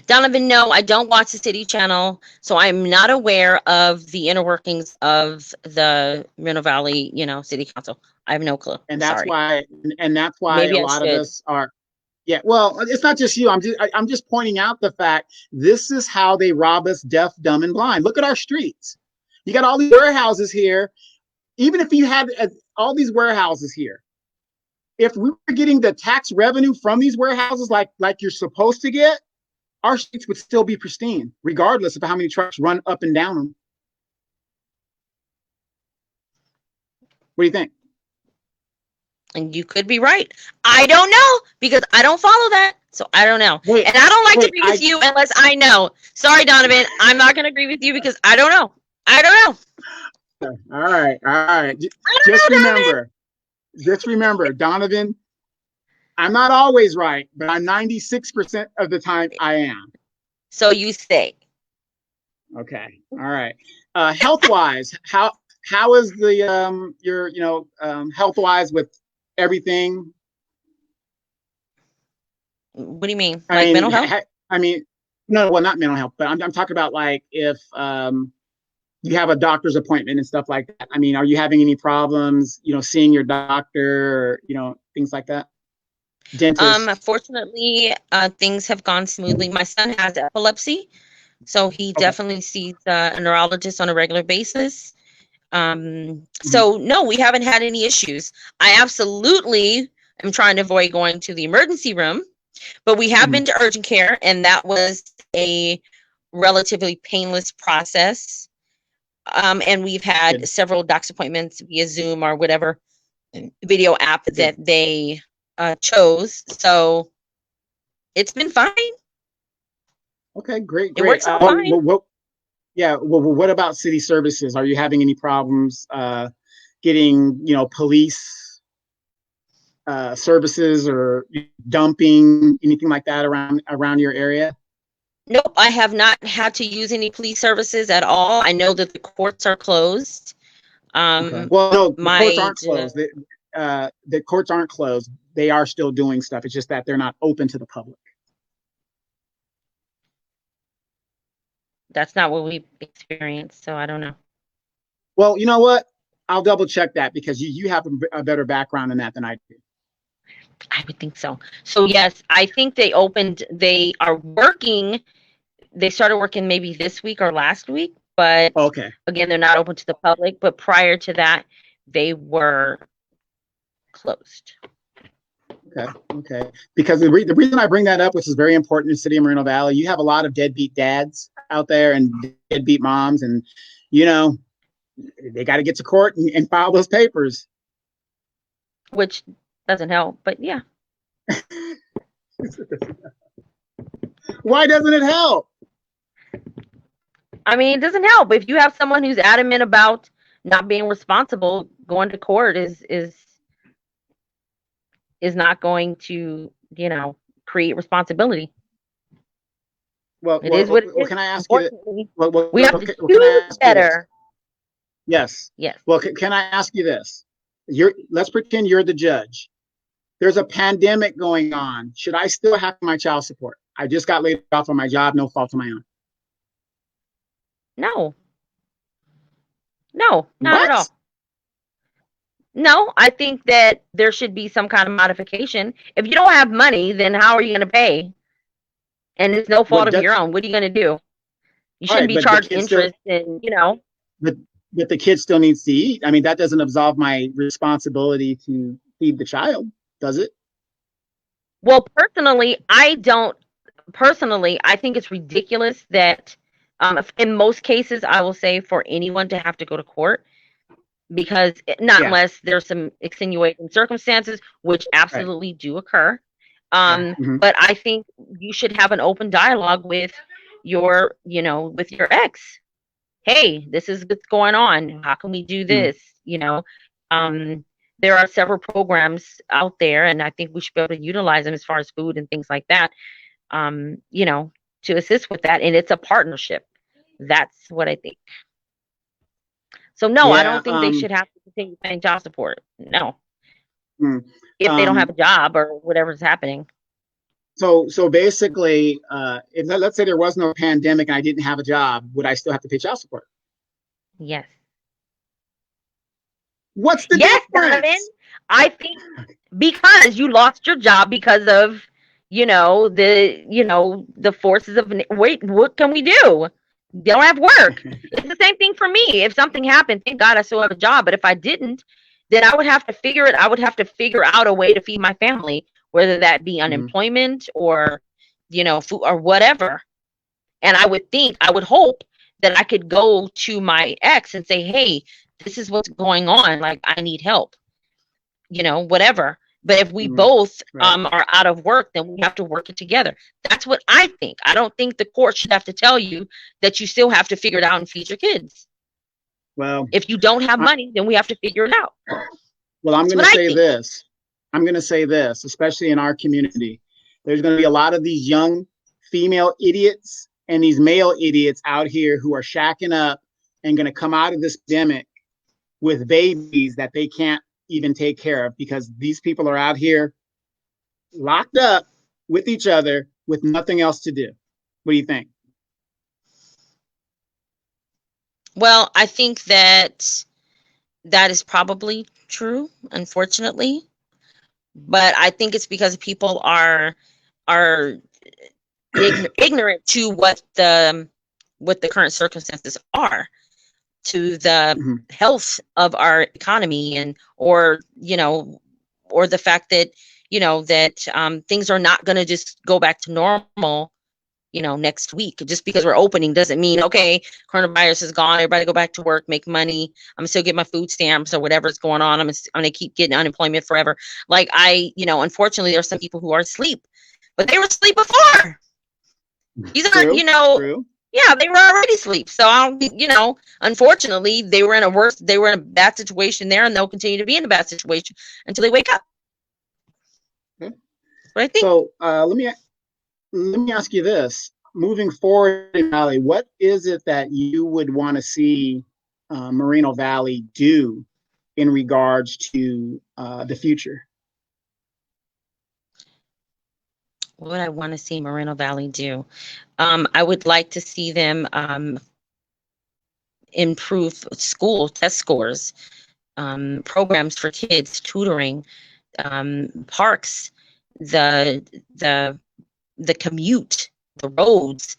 Donovan, no, I don't watch the city channel, so I'm not aware of the inner workings of the Moreno Valley, city council. I have no clue. And that's Sorry. why, and that's why a Maybe I lot of should. us are. Yeah, well, it's not just you. I'm just pointing out the fact this is how they rob us deaf, dumb, and blind. Look at our streets. You got all these warehouses here. Even if you had all these warehouses here, if we were getting the tax revenue from these warehouses like you're supposed to get, our streets would still be pristine, regardless of how many trucks run up and down them. What do you think? And you could be right. I don't know because I don't follow that. So I don't know. Wait, and I don't like to agree with you unless I know. Sorry, Donovan. I'm not going to agree with you because I don't know. I don't know. All right. Just remember, Donovan, I'm not always right, but I'm 96% of the time I am. So you say. Okay. All right. Health-wise, how is the your health-wise with everything? What do you mean? Like mental health? No, well, not mental health, but I'm talking about like if you have a doctor's appointment and stuff like that. Are you having any problems, seeing your doctor or, things like that? Dentist? Fortunately, things have gone smoothly. My son has epilepsy, so he definitely sees a neurologist on a regular basis. So no, we haven't had any issues. I absolutely am trying to avoid going to the emergency room, but we have been to urgent care, and that was a relatively painless process. And we've had several doc's appointments via Zoom or whatever video app that they chose. So it's been fine. Okay, great. It works out fine. What about city services? Are you having any problems getting, police services or dumping, anything like that around your area? Nope, I have not had to use any police services at all. I know that the courts are closed. Okay. Well, no, the courts aren't closed. The courts aren't closed. They are still doing stuff. It's just that they're not open to the public. That's not what we've experienced, so I don't know. Well, you know what? I'll double check that because you have a better background in that than I do. I would think so. So yes, I think they are working. They started working maybe this week or last week, but again, they're not open to the public. But prior to that, they were closed. Okay. Because the reason I bring that up, which is very important in the city of Moreno Valley, you have a lot of deadbeat dads out there and deadbeat moms, and they got to get to court and file those papers. Which doesn't help, but yeah. Why doesn't it help? It doesn't help. If you have someone who's adamant about not being responsible, going to court is not going to, create responsibility. Well, it is what it is. Can I ask you? We have to do better. Yes. Well, can I ask you this? Let's pretend you're the judge. There's a pandemic going on. Should I still have my child support? I just got laid off on my job, no fault of my own. No, not at all. No, I think that there should be some kind of modification. If you don't have money, then how are you going to pay? And it's no fault What of your does own. What are you going to do? You all shouldn't right, be but the charged kid still, interest and, you know. but but the kid still needs to eat. I mean, that doesn't absolve my responsibility to feed the child, does it? Well, personally, I think it's ridiculous that in most cases, I will say for anyone to have to go to court because not Yeah, unless there's some extenuating circumstances, which right. absolutely do occur. Yeah. Hmm. But I think you should have an open dialogue with with your ex. Hey, this is what's going on. How can we do Hmm. this? Um, there are several programs out there, and I think we should be able to utilize them as far as food and things like that. Um, you know, to assist with that, and it's a partnership. That's what I think. So no, I Yeah. don't think they should have to continue paying child support. No, Hmm. if they don't have um, a job or whatever's happening. so basically, if let's say there was no pandemic and I didn't have a job, would I still have to pay child support? Yes. What's the Yes, Donovan. difference? I think because you lost your job because of, the forces of wait, what can we do? They don't have work. It's the same thing for me. If something happened, thank God I still have a job. But if I didn't, then I would have to figure out a way to feed my family, whether that be Mhm. unemployment or, food or whatever. And I would hope that I could go to my ex and say, hey, this is what's going on. Like, I need help, whatever. But if we Mhm. both Right. are out of work, then we have to work it together. That's what I think. I don't think the court should have to tell you that you still have to figure it out and feed your kids. Well, If you don't have I, money, then we have to figure it out. well, I'm That's going what to I say think. this. I'm going to say this, especially in our community. There's going to be a lot of these young female idiots and these male idiots out here who are shacking up and going to come out of this pandemic with babies that they can't even take care of because these people are out here locked up with each other with nothing else to do. What do you think? Well, I think that that is probably true, unfortunately. But I think it's because people are ignorant to what the current circumstances are, to the Mhm. health of our economy, and or the fact that things are not going to just go back to normal next week. Just because we're opening doesn't mean, okay, coronavirus is gone, everybody go back to work, make money, I'm gonna still get my food stamps or whatever's going on, I'm gonna keep getting unemployment forever. Like, unfortunately, there are some people who are asleep, but they were asleep before. These aren't, True, true. yeah, they were already asleep. So I don't, unfortunately, they were in a bad situation there, and they'll continue to be in a bad situation until they wake up. Okay. But I think, So let me ask you this: moving forward in Valley, what is it that you would want to see Moreno Valley do in regards to the future? what I want to see Moreno Valley do, I would like to see them improve school test scores, programs for kids, tutoring, parks, the the the commute, the roads,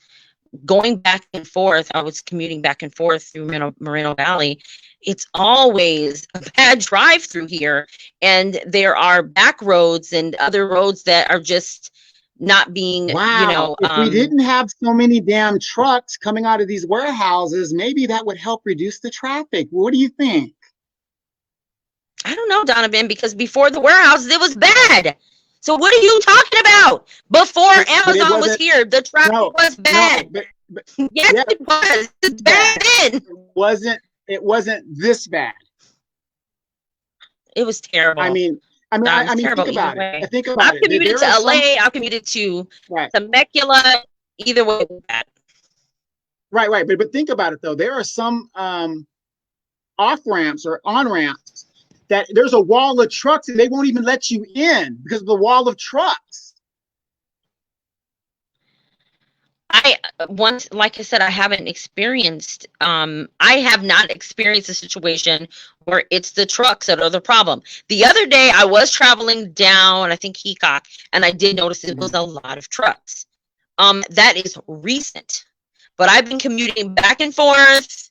going back and forth. I was commuting back and forth through Moreno Valley. It's always a bad drive through here, and there are back roads and other roads that are just not being, Wow, if we didn't have so many damn trucks coming out of these warehouses, maybe that would help reduce the traffic. What do you think? I don't know, Donovan, because before the warehouses, it was bad. So what are you talking about? Before But it Amazon was wasn't. here, the traffic No, was no, bad. but Yes, yeah, it was. It's bad bad. then. It wasn't. It wasn't this bad. It was I terrible. mean, I mean, It I, was I mean, terrible think either about it. way. Think about I've it. commuted There to are some LA. I've commuted to right, Temecula. Either way, it was bad. right. But think about it though. There are some off ramps or on ramps that there's a wall of trucks and they won't even let you in because of the wall of trucks. I I once, like I said, I haven't experienced. I have not experienced a situation where it's the trucks that are the problem. The other day, I was traveling down, I think Heacock, and I did notice it was a lot of trucks. That is recent, but I've been commuting back and forth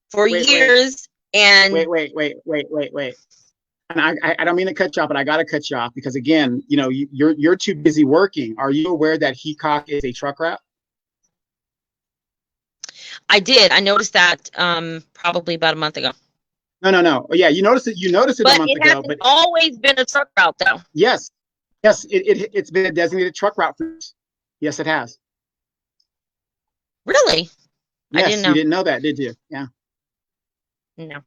for years. And wait. And I don't mean to cut you off, but I got to cut you off because again, you know, you're too busy working. Are you aware that Heacock is a truck route? I did. I noticed that probably about a month ago. No. Yeah, you noticed it. You noticed it a month ago, but it hasn't always been a truck route, though. Yes, it's been a designated truck route for us. Yes, it has. Really? Yes, I didn't know. You didn't know that, did you? Yeah. No.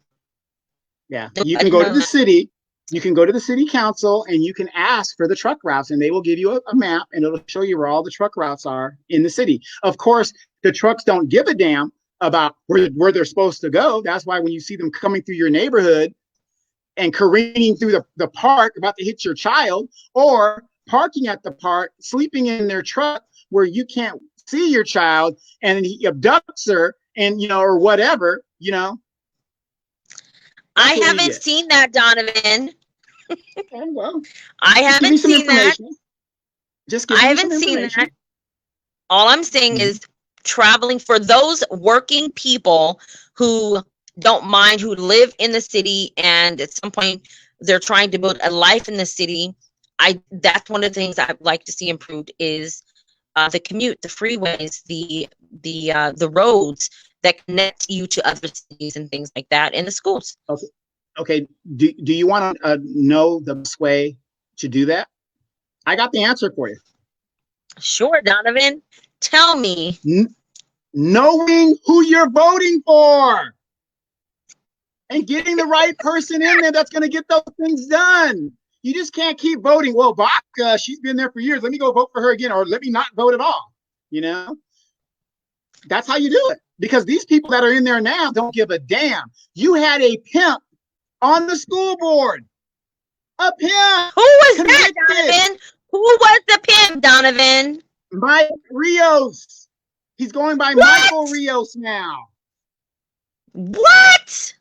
Yeah. You can go to the city. You can go to the city council and you can ask for the truck routes, and they will give you a map and it'll show you where all the truck routes are in the city. Of course, the trucks don't give a damn about where they're supposed to go. That's why when you see them coming through your neighborhood and careening through the park about to hit your child, or parking at the park, sleeping in their truck where you can't see your child, and he abducts her and, you know, or whatever, you know. I haven't seen that, Donovan. Okay, well, I haven't seen that. Just I haven't seen that. All I'm saying is traveling for those working people who don't mind, who live in the city, and at some point they're trying to build a life in the city. That's one of the things I'd like to see improved is the commute, the freeways, the roads that connect you to other cities and things like that, and the schools. Okay. Do you want to know the best way to do that? I got the answer for you. Sure, Donovan. Tell me. Knowing who you're voting for and getting the right person in there that's going to get those things done. You just can't keep voting. Well, Bach, she's been there for years. Let me go vote for her again, or let me not vote at all. You know, that's how you do it. Because these people that are in there now don't give a damn. You had a pimp on the school board. A pimp. Who was that, Donovan? Who was the pimp, Donovan? Mike Rios. He's going by Michael Rios now. What?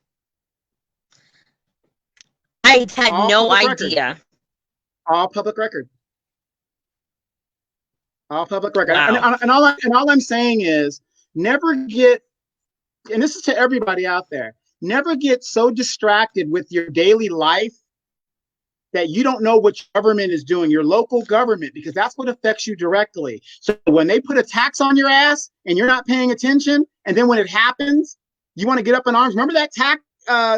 I had no idea. All public record. All public record. Wow. And all I'm saying is never get, and this is to everybody out there, never get so distracted with your daily life that you don't know what your government is doing, your local government, because that's what affects you directly. So when they put a tax on your ass and you're not paying attention, and then when it happens, you want to get up in arms. Remember that tax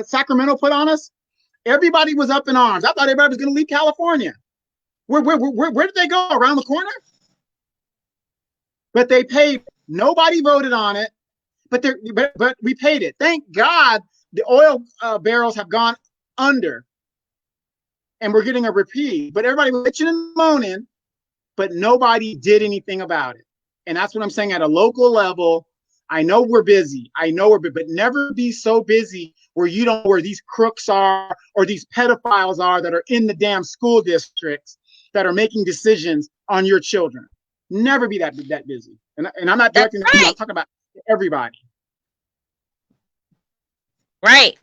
Sacramento put on us? Everybody was up in arms. I thought everybody was going to leave California. Where did they go? Around the corner? But they paid. Nobody voted on it, but we paid it. Thank God the oil barrels have gone under, and we're getting a reprieve. But everybody was bitching and moaning, but nobody did anything about it. And that's what I'm saying at a local level. I know we're busy. But never be so busy where you don't know where these crooks are or these pedophiles are that are in the damn school districts that are making decisions on your children. Never be that busy. And I'm not directing that. I'm talking about everybody. Right.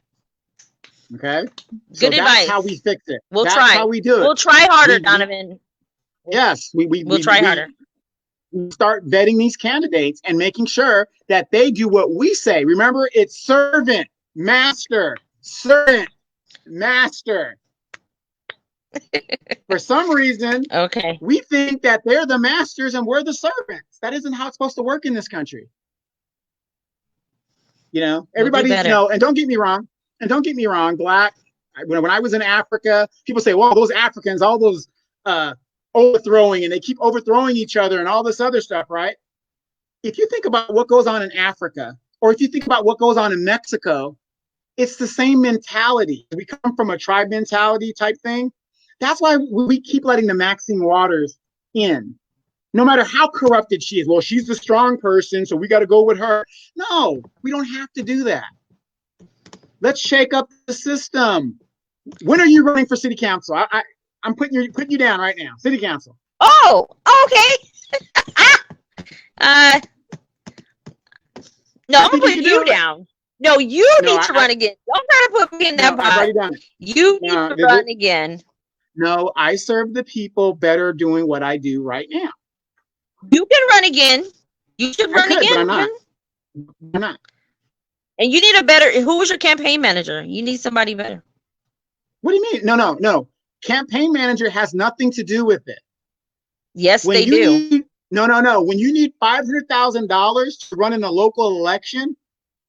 Okay. Good advice. That's how we fix it. We'll that's try. How we do it. We'll try harder, Donovan. Yes, we'll try harder. We start vetting these candidates and making sure that they do what we say. Remember, it's servant, master, servant, master. For some reason, we think that they're the masters and we're the servants. That isn't how it's supposed to work in this country. You know, everybody, you know, and don't get me wrong, Black. When I was in Africa, people say, well, those Africans, all those overthrowing, and they keep overthrowing each other and all this other stuff, right? If you think about what goes on in Africa, or if you think about what goes on in Mexico, it's the same mentality. We come from a tribe mentality type thing. That's why we keep letting the Maxine Waters in. No matter how corrupted she is. Well, she's the strong person, so we got to go with her. No, we don't have to do that. Let's shake up the system. When are you running for city council? I'm putting you down right now. City council. Oh, okay. No, I I'm gonna think you put can you do it. down. No, you No, need to run again. Don't try to put me in that no, I've pot. already done it. You need No, to run again. no, I serve the people better doing what I do right now. You can run again. You should I run could, but I'm again. not. I'm not. And you need a better. Who was your campaign manager? You need somebody better. What do you mean? No. Campaign manager has nothing to do with it. Yes, When they you do. need no. When you need $500,000 to run in a local election,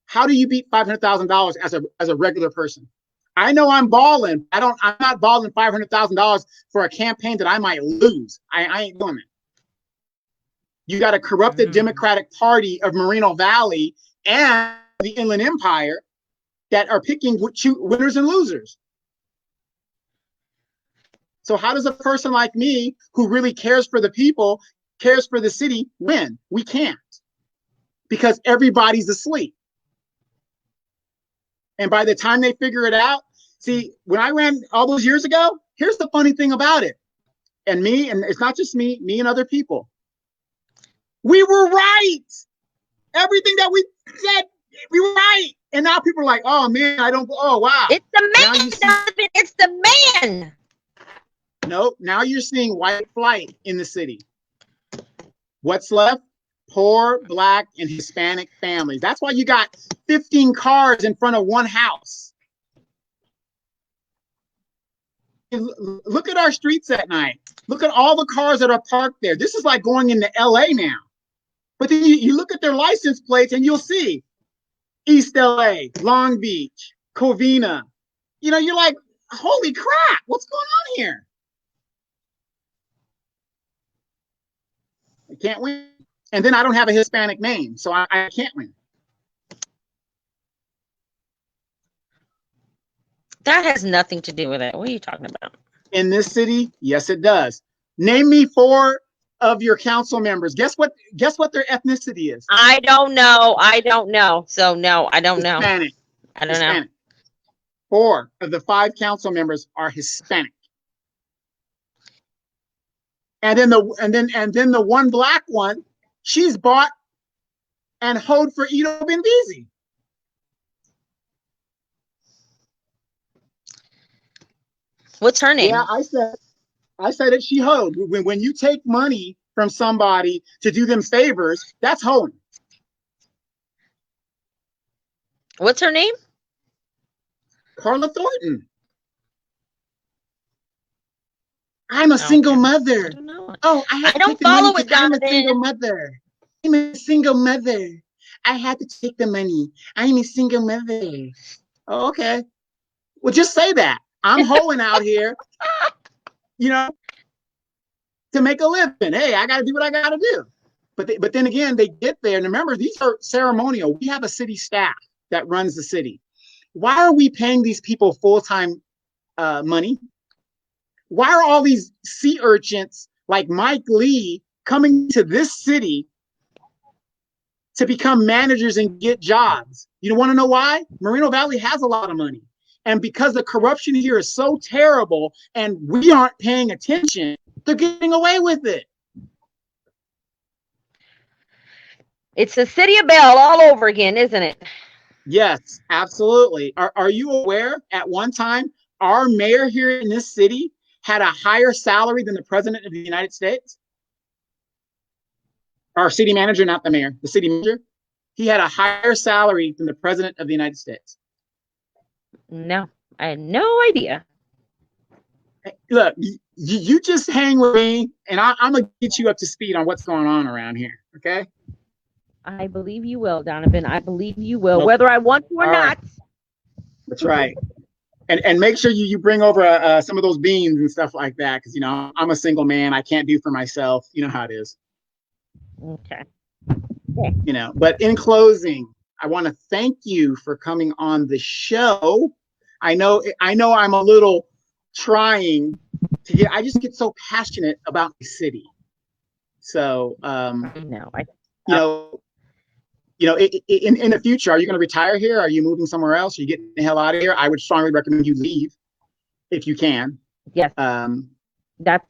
how do you beat $500,000 as a regular person? I know I'm balling. I'm not balling $500,000 for a campaign that I might lose. I ain't doing it. You got a corrupted Democratic Party of Moreno Valley and the Inland Empire that are picking winners and losers. So how does a person like me, who really cares for the people, cares for the city, win? We can't, because everybody's asleep. And by the time they figure it out, see, when I ran all those years ago, here's the funny thing about it. And it's not just me and other people. We were right. Everything that we said, we were right. And now people are like, oh man, oh wow. It's the Now man, you see, Donovan. It's the man. no, now you're seeing white flight in the city. What's left? Poor Black and Hispanic families. That's why you got 15 cars in front of one house. Look at our streets at night. Look at all the cars that are parked there. This is like going into LA now. But then you look at their license plates and you'll see East LA, Long Beach, Covina. You're like, holy crap, what's going on here? I can't win. And then I don't have a Hispanic name, so I can't win. That has nothing to do with it. What are you talking about? In this city, yes, it does. Name me 4 of your council members. Guess what their ethnicity is? I don't know. So no, I don't know. Hispanic. I don't know. 4 of the 5 council members are Hispanic. And then the one Black one, she's bought and hoed for Ito Benvizi. What's her name? Yeah, I said it. She hoed. When you take money from somebody to do them favors, that's hoeing. What's her name? Carla Thornton. I'm a single mother. I don't know. Oh, I don't follow it, I'm a Donovan. single mother. I'm a single mother. I had to take the money. I'm a single mother. Oh, okay. Well, just say that. I'm hoeing out here, to make a living. Hey, I got to do what I got to do. But then again, they get there. And remember, these are ceremonial. We have a city staff that runs the city. Why are we paying these people full-time money? Why are all these sea urchins like Mike Lee coming to this city to become managers and get jobs? You want to know why? Moreno Valley has a lot of money. And because the corruption here is so terrible and we aren't paying attention, they're getting away with it. It's the city of Bell all over again, isn't it? Yes, absolutely. Are you aware at one time our mayor here in this city had a higher salary than the president of the United States? Our city manager, not the mayor, the city manager. He had a higher salary than the president of the United States. No, I had no idea. Look, you just hang with me, and I'm going to get you up to speed on what's going on around here, okay? I believe you will, Donovan. I believe you will, whether I want to or not. That's right. And make sure you bring over some of those beans and stuff like that, because, I'm a single man. I can't do for myself. You know how it is. Okay. But in closing, I want to thank you for coming on the show. I know I'm a little trying to get, I just get so passionate about my city. So, in the future, are you going to retire here? Are you moving somewhere else? Are you getting the hell out of here? I would strongly recommend you leave if you can. Yes. That's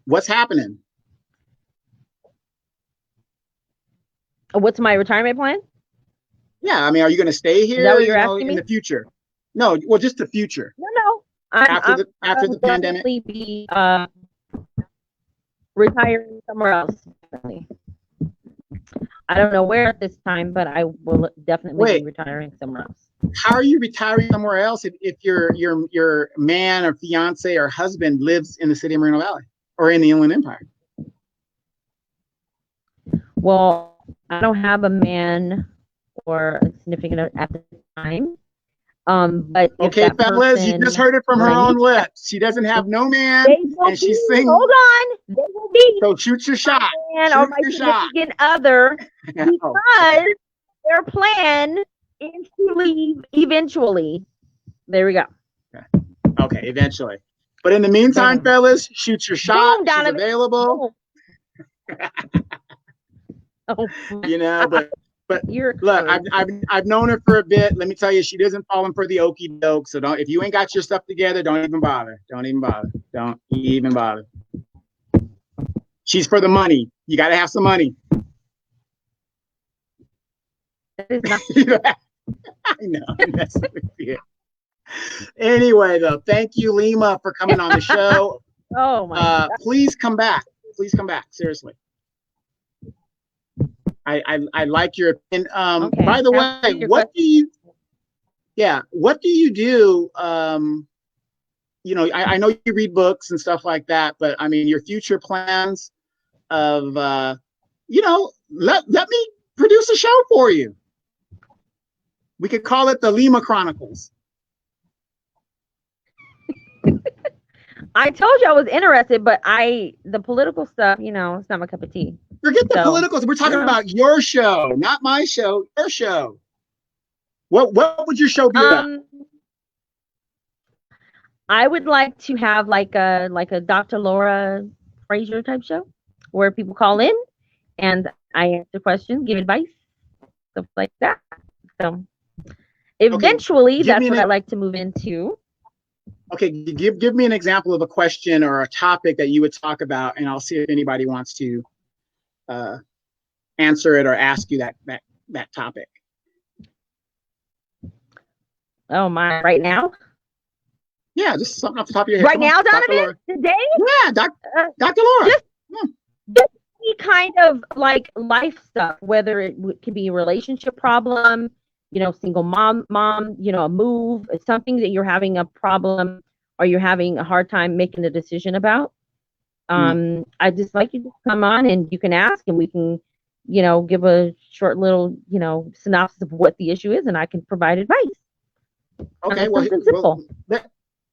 what's happening? What's my retirement plan? Yeah, I mean, are you going to stay Is that here, what you're asking in me? the future? No, well, just the future No, no. I'm after I'll the pandemic. definitely be retiring somewhere else. Definitely. I don't know where at this time, but I will definitely be Wait, retiring somewhere else. how are you retiring somewhere else if your man or fiance or husband lives in the city of Moreno Valley or in the Inland Empire? Well, I don't have a man or a significant at the time. But if Okay, that fellas, you just person, heard it from when her I own meet, lips. She doesn't have no man, they will and she's be. single. Hold on, they will be So shoot your my shot. man or Shoot my your shot. significant other Oh, because their plan is to leave eventually. There we go. okay, eventually. But in the meantime, Bam. fellas, shoot your shot. Boom, She's Donovan. available. Boom. Oh, But you're look, crazy. I've known her for a bit. Let me tell you, she doesn't fall in for the okie doke. So don't, if you ain't got your stuff together, don't even bother. Don't even bother. Don't even bother. She's for the money. You got to have some money. That is not. I know. I'm messing with you. Anyway, though, thank you, Lima, for coming on the show. Oh my God. Please come back. Please come back. Seriously. I like your opinion. Okay. By the way, what do you do? I know you read books and stuff like that, but I mean, your future plans of, let me produce a show for you. We could call it the Lima Chronicles. I told you I was interested, but the political stuff, it's not my cup of tea. Forget the politicals. We're talking about your show, not my show, your show. What would your show be about? I would like to have like a Dr. Laura Frazier type show where people call in and I answer questions, give advice, stuff like that. So eventually, that's what I'd like to move into. Okay, give me an example of a question or a topic that you would talk about, and I'll see if anybody wants to answer it or ask you that topic. Oh my! Right now? Yeah, just something off the top of your head. Right now, Donovan? Today? Yeah, Dr. Laura. Just any kind of like life stuff, whether it could be a relationship problem, single mom, a move, something that you're having a problem or you're having a hard time making a decision about. I just like you to come on and you can ask and we can, give a short little, synopsis of what the issue is and I can provide advice. Okay, well,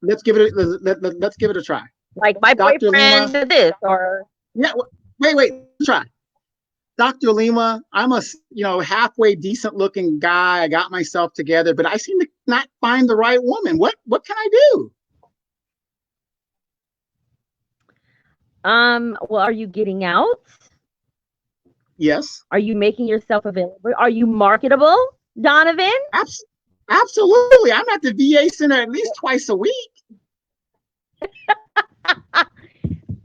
let's give it a try. Like my Dr. boyfriend did this or wait, try. Dr. Lima, I'm a halfway decent looking guy. I got myself together, but I seem to not find the right woman. What can I do? Well, are you getting out? Yes. Are you making yourself available? Are you marketable, Donovan? Absolutely. I'm at the VA center at least twice a week.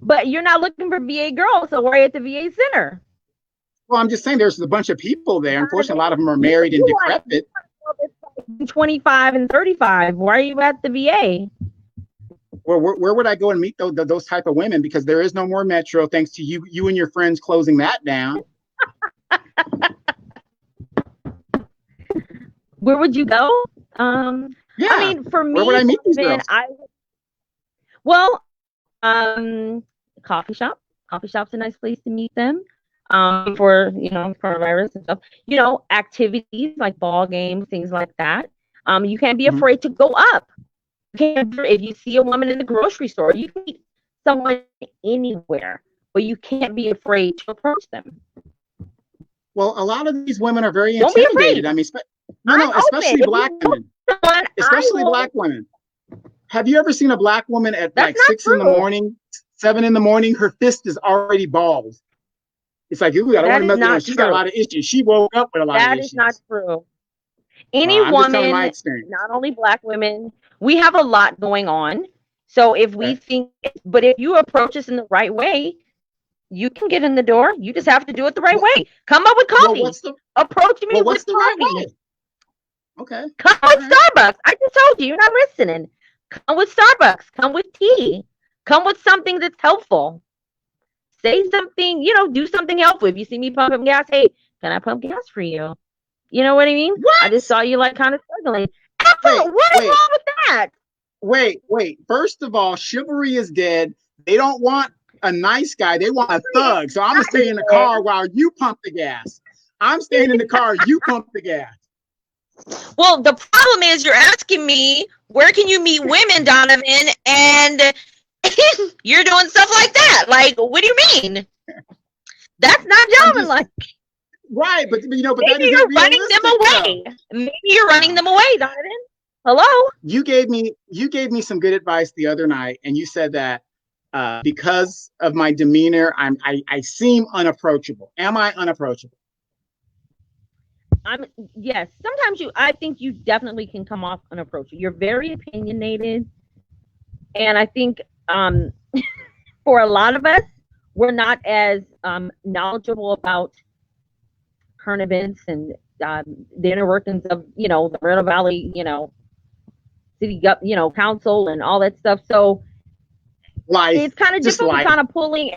But you're not looking for VA girls, so why at the VA center? Well, I'm just saying there's a bunch of people there. Unfortunately, a lot of them are married and decrepit. 25 and 35. Why are you at the VA? Where would I go and meet those type of women? Because there is no more Metro, thanks to you and your friends closing that down. Where would you go? Yeah. I mean, for me, where would I meet these girls? Coffee shop. Coffee shop's a nice place to meet them. For coronavirus and stuff. Activities like ball games, things like that. You can't be afraid to go up. If you see a woman in the grocery store, you can meet someone anywhere, but you can't be afraid to approach them. Well, a lot of these women are very intimidated. I mean, especially black women. Especially black women. Have you ever seen a black woman at like 6 in the morning, 7 in the morning? Her fist is already bald. It's like, ooh, I don't want to mess with her. She's got a lot of issues. She woke up with a lot of issues. That is not true. Any woman, not only black women, we have a lot going on. So if we think, but if you approach us in the right way, You can get in the door. You just have to do it the right way. Come up with Well, coffee. Approach me what's with the right coffee. way? Okay. Come with Starbucks. I just told you, you're not listening. Come with Starbucks. Come with tea. Come with something that's helpful. Say something, do something helpful. If you see me pumping gas, hey, can I pump gas for you? You know what I mean? What? I just saw you like kind of struggling. Wait, what is wrong with that? Wait. First of all, chivalry is dead. They don't want a nice guy. They want a thug. So I'm going to stay in the car while you pump the gas. I'm staying in the car. You pump the gas. Well, the problem is you're asking me, where can you meet women, Donovan? And you're doing stuff like that. Like, what do you mean? That's not Donovan like. Right, but maybe you're running them away. Maybe you're running them away, Donovan. Hello? You gave me some good advice the other night, and you said that because of my demeanor, I seem unapproachable. Am I unapproachable? Yes. Sometimes I think you definitely can come off unapproachable. You're very opinionated, and I think for a lot of us, we're not as knowledgeable about current events and the inner workings of the Moreno Valley city council and all that stuff. So it's kind of difficult kind of pulling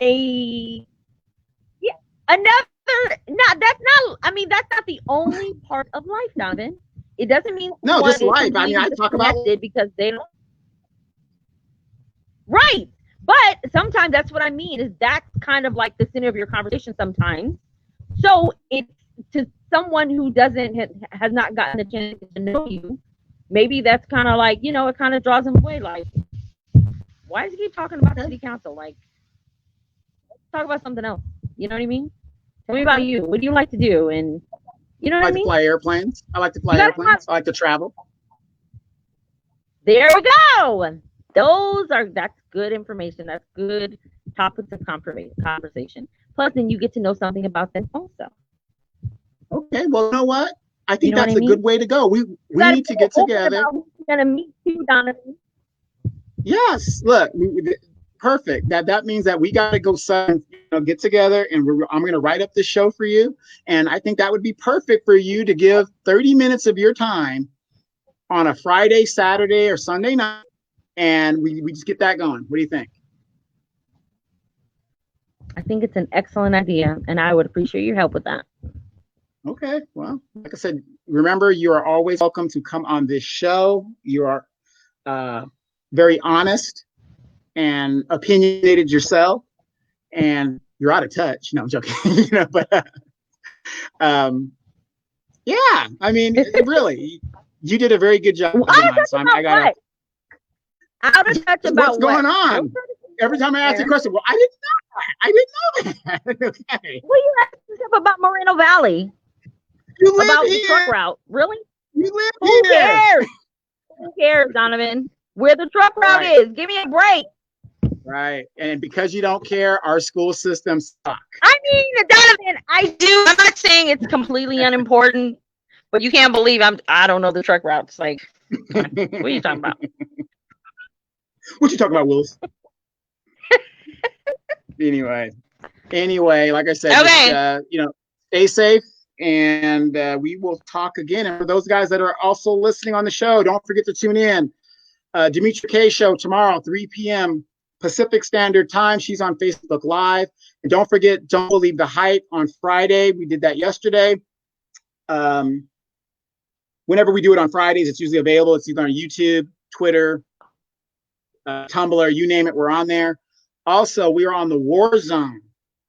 that's not the only part of life, Donovan. It doesn't mean just life. I mean, I talk about it because they don't. Right. But sometimes that's what I mean is that's kind of like the center of your conversation sometimes. So it's to someone who has not gotten a chance to know you, maybe that's kind of like, it kind of draws them away. Like, why does he keep talking about city council? Like, let's talk about something else. You know what I mean? Tell me about you. What do you like to do? And you know what I mean? I like to fly airplanes. I like to fly airplanes. I like to travel. There we go. That's good information. That's good topics of conversation. Plus, then you get to know something about them also. Okay, well, you know what? I think that's a good way to go. We need to get together. We're gonna meet you, Donovan. Yes, look, perfect. That means that we got to go get together, and I'm going to write up this show for you. And I think that would be perfect for you to give 30 minutes of your time on a Friday, Saturday, or Sunday night, and we just get that going. What do you think? I think it's an excellent idea, and I would appreciate your help with that. Okay. Well, like I said, remember, you are always welcome to come on this show. You are very honest and opinionated yourself, and you're out of touch. No, I'm joking. But yeah, I mean, really, you did a very good job tonight. So I got out of touch about what's going on. Every time I ask a question, well, I didn't know that. Okay. Well, you asked stuff about Moreno Valley. You live about here. The truck route. Really? You live Who here. Cares? Who cares, Donovan? Where the truck route is. Give me a break. Right. And because you don't care, our school systems suck. I mean, Donovan, I do. I'm not saying it's completely unimportant, but you can't believe I don't know the truck routes. Like, what are you talking about? What you talking about, Willis? Anyway, like I said, okay. Just, stay safe, and we will talk again. And for those guys that are also listening on the show, don't forget to tune in. Demetria K Show tomorrow, 3 p.m. Pacific Standard Time. She's on Facebook Live. And don't forget, Don't Believe the Hype on Friday. We did that yesterday. Whenever we do it on Fridays, it's usually available. It's either on YouTube, Twitter, Tumblr, you name it, we're on there. Also, we are on the War Zone.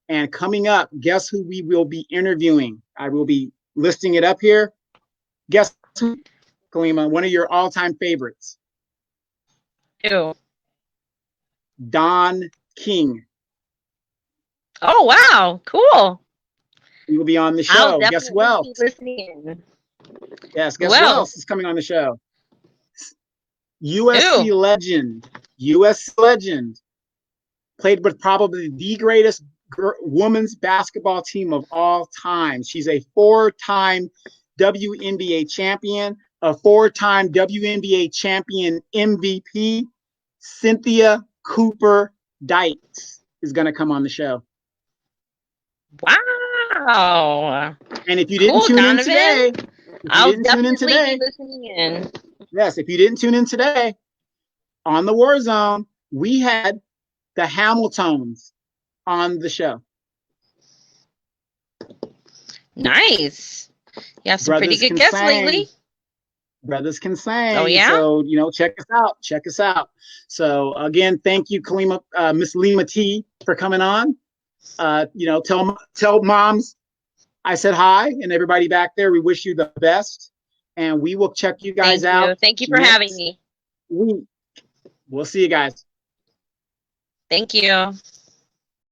And coming up, guess who we will be interviewing? I will be listing it up here. Guess who, Kalima, one of your all-time favorites? Ew. Don King. Oh, wow. Cool. He will be on the show. Guess who else? Listening. Yes, guess who else is coming on the show? USC legend. Played with probably the greatest women's basketball team of all time. She's a 4-time WNBA champion, a 4-time WNBA champion MVP. Cynthia Cooper Dykes is going to come on the show. Wow. And if you didn't Cool, tune in Donovan. today, I'll definitely be listening in. yes, if you didn't tune in today on the War Zone, we had the Hamiltons on the show. Nice. You have some pretty Brothers good can guests sing. lately. Brothers can Oh, sing. yeah? So, check us out. Check us out. So, again, thank you, Kalima, Miss Lima T, for coming on. Tell moms I said hi, and everybody back there, we wish you the best. And we will check you guys Thank you. out Thank you for having next me. week. We'll see you guys. Thank you.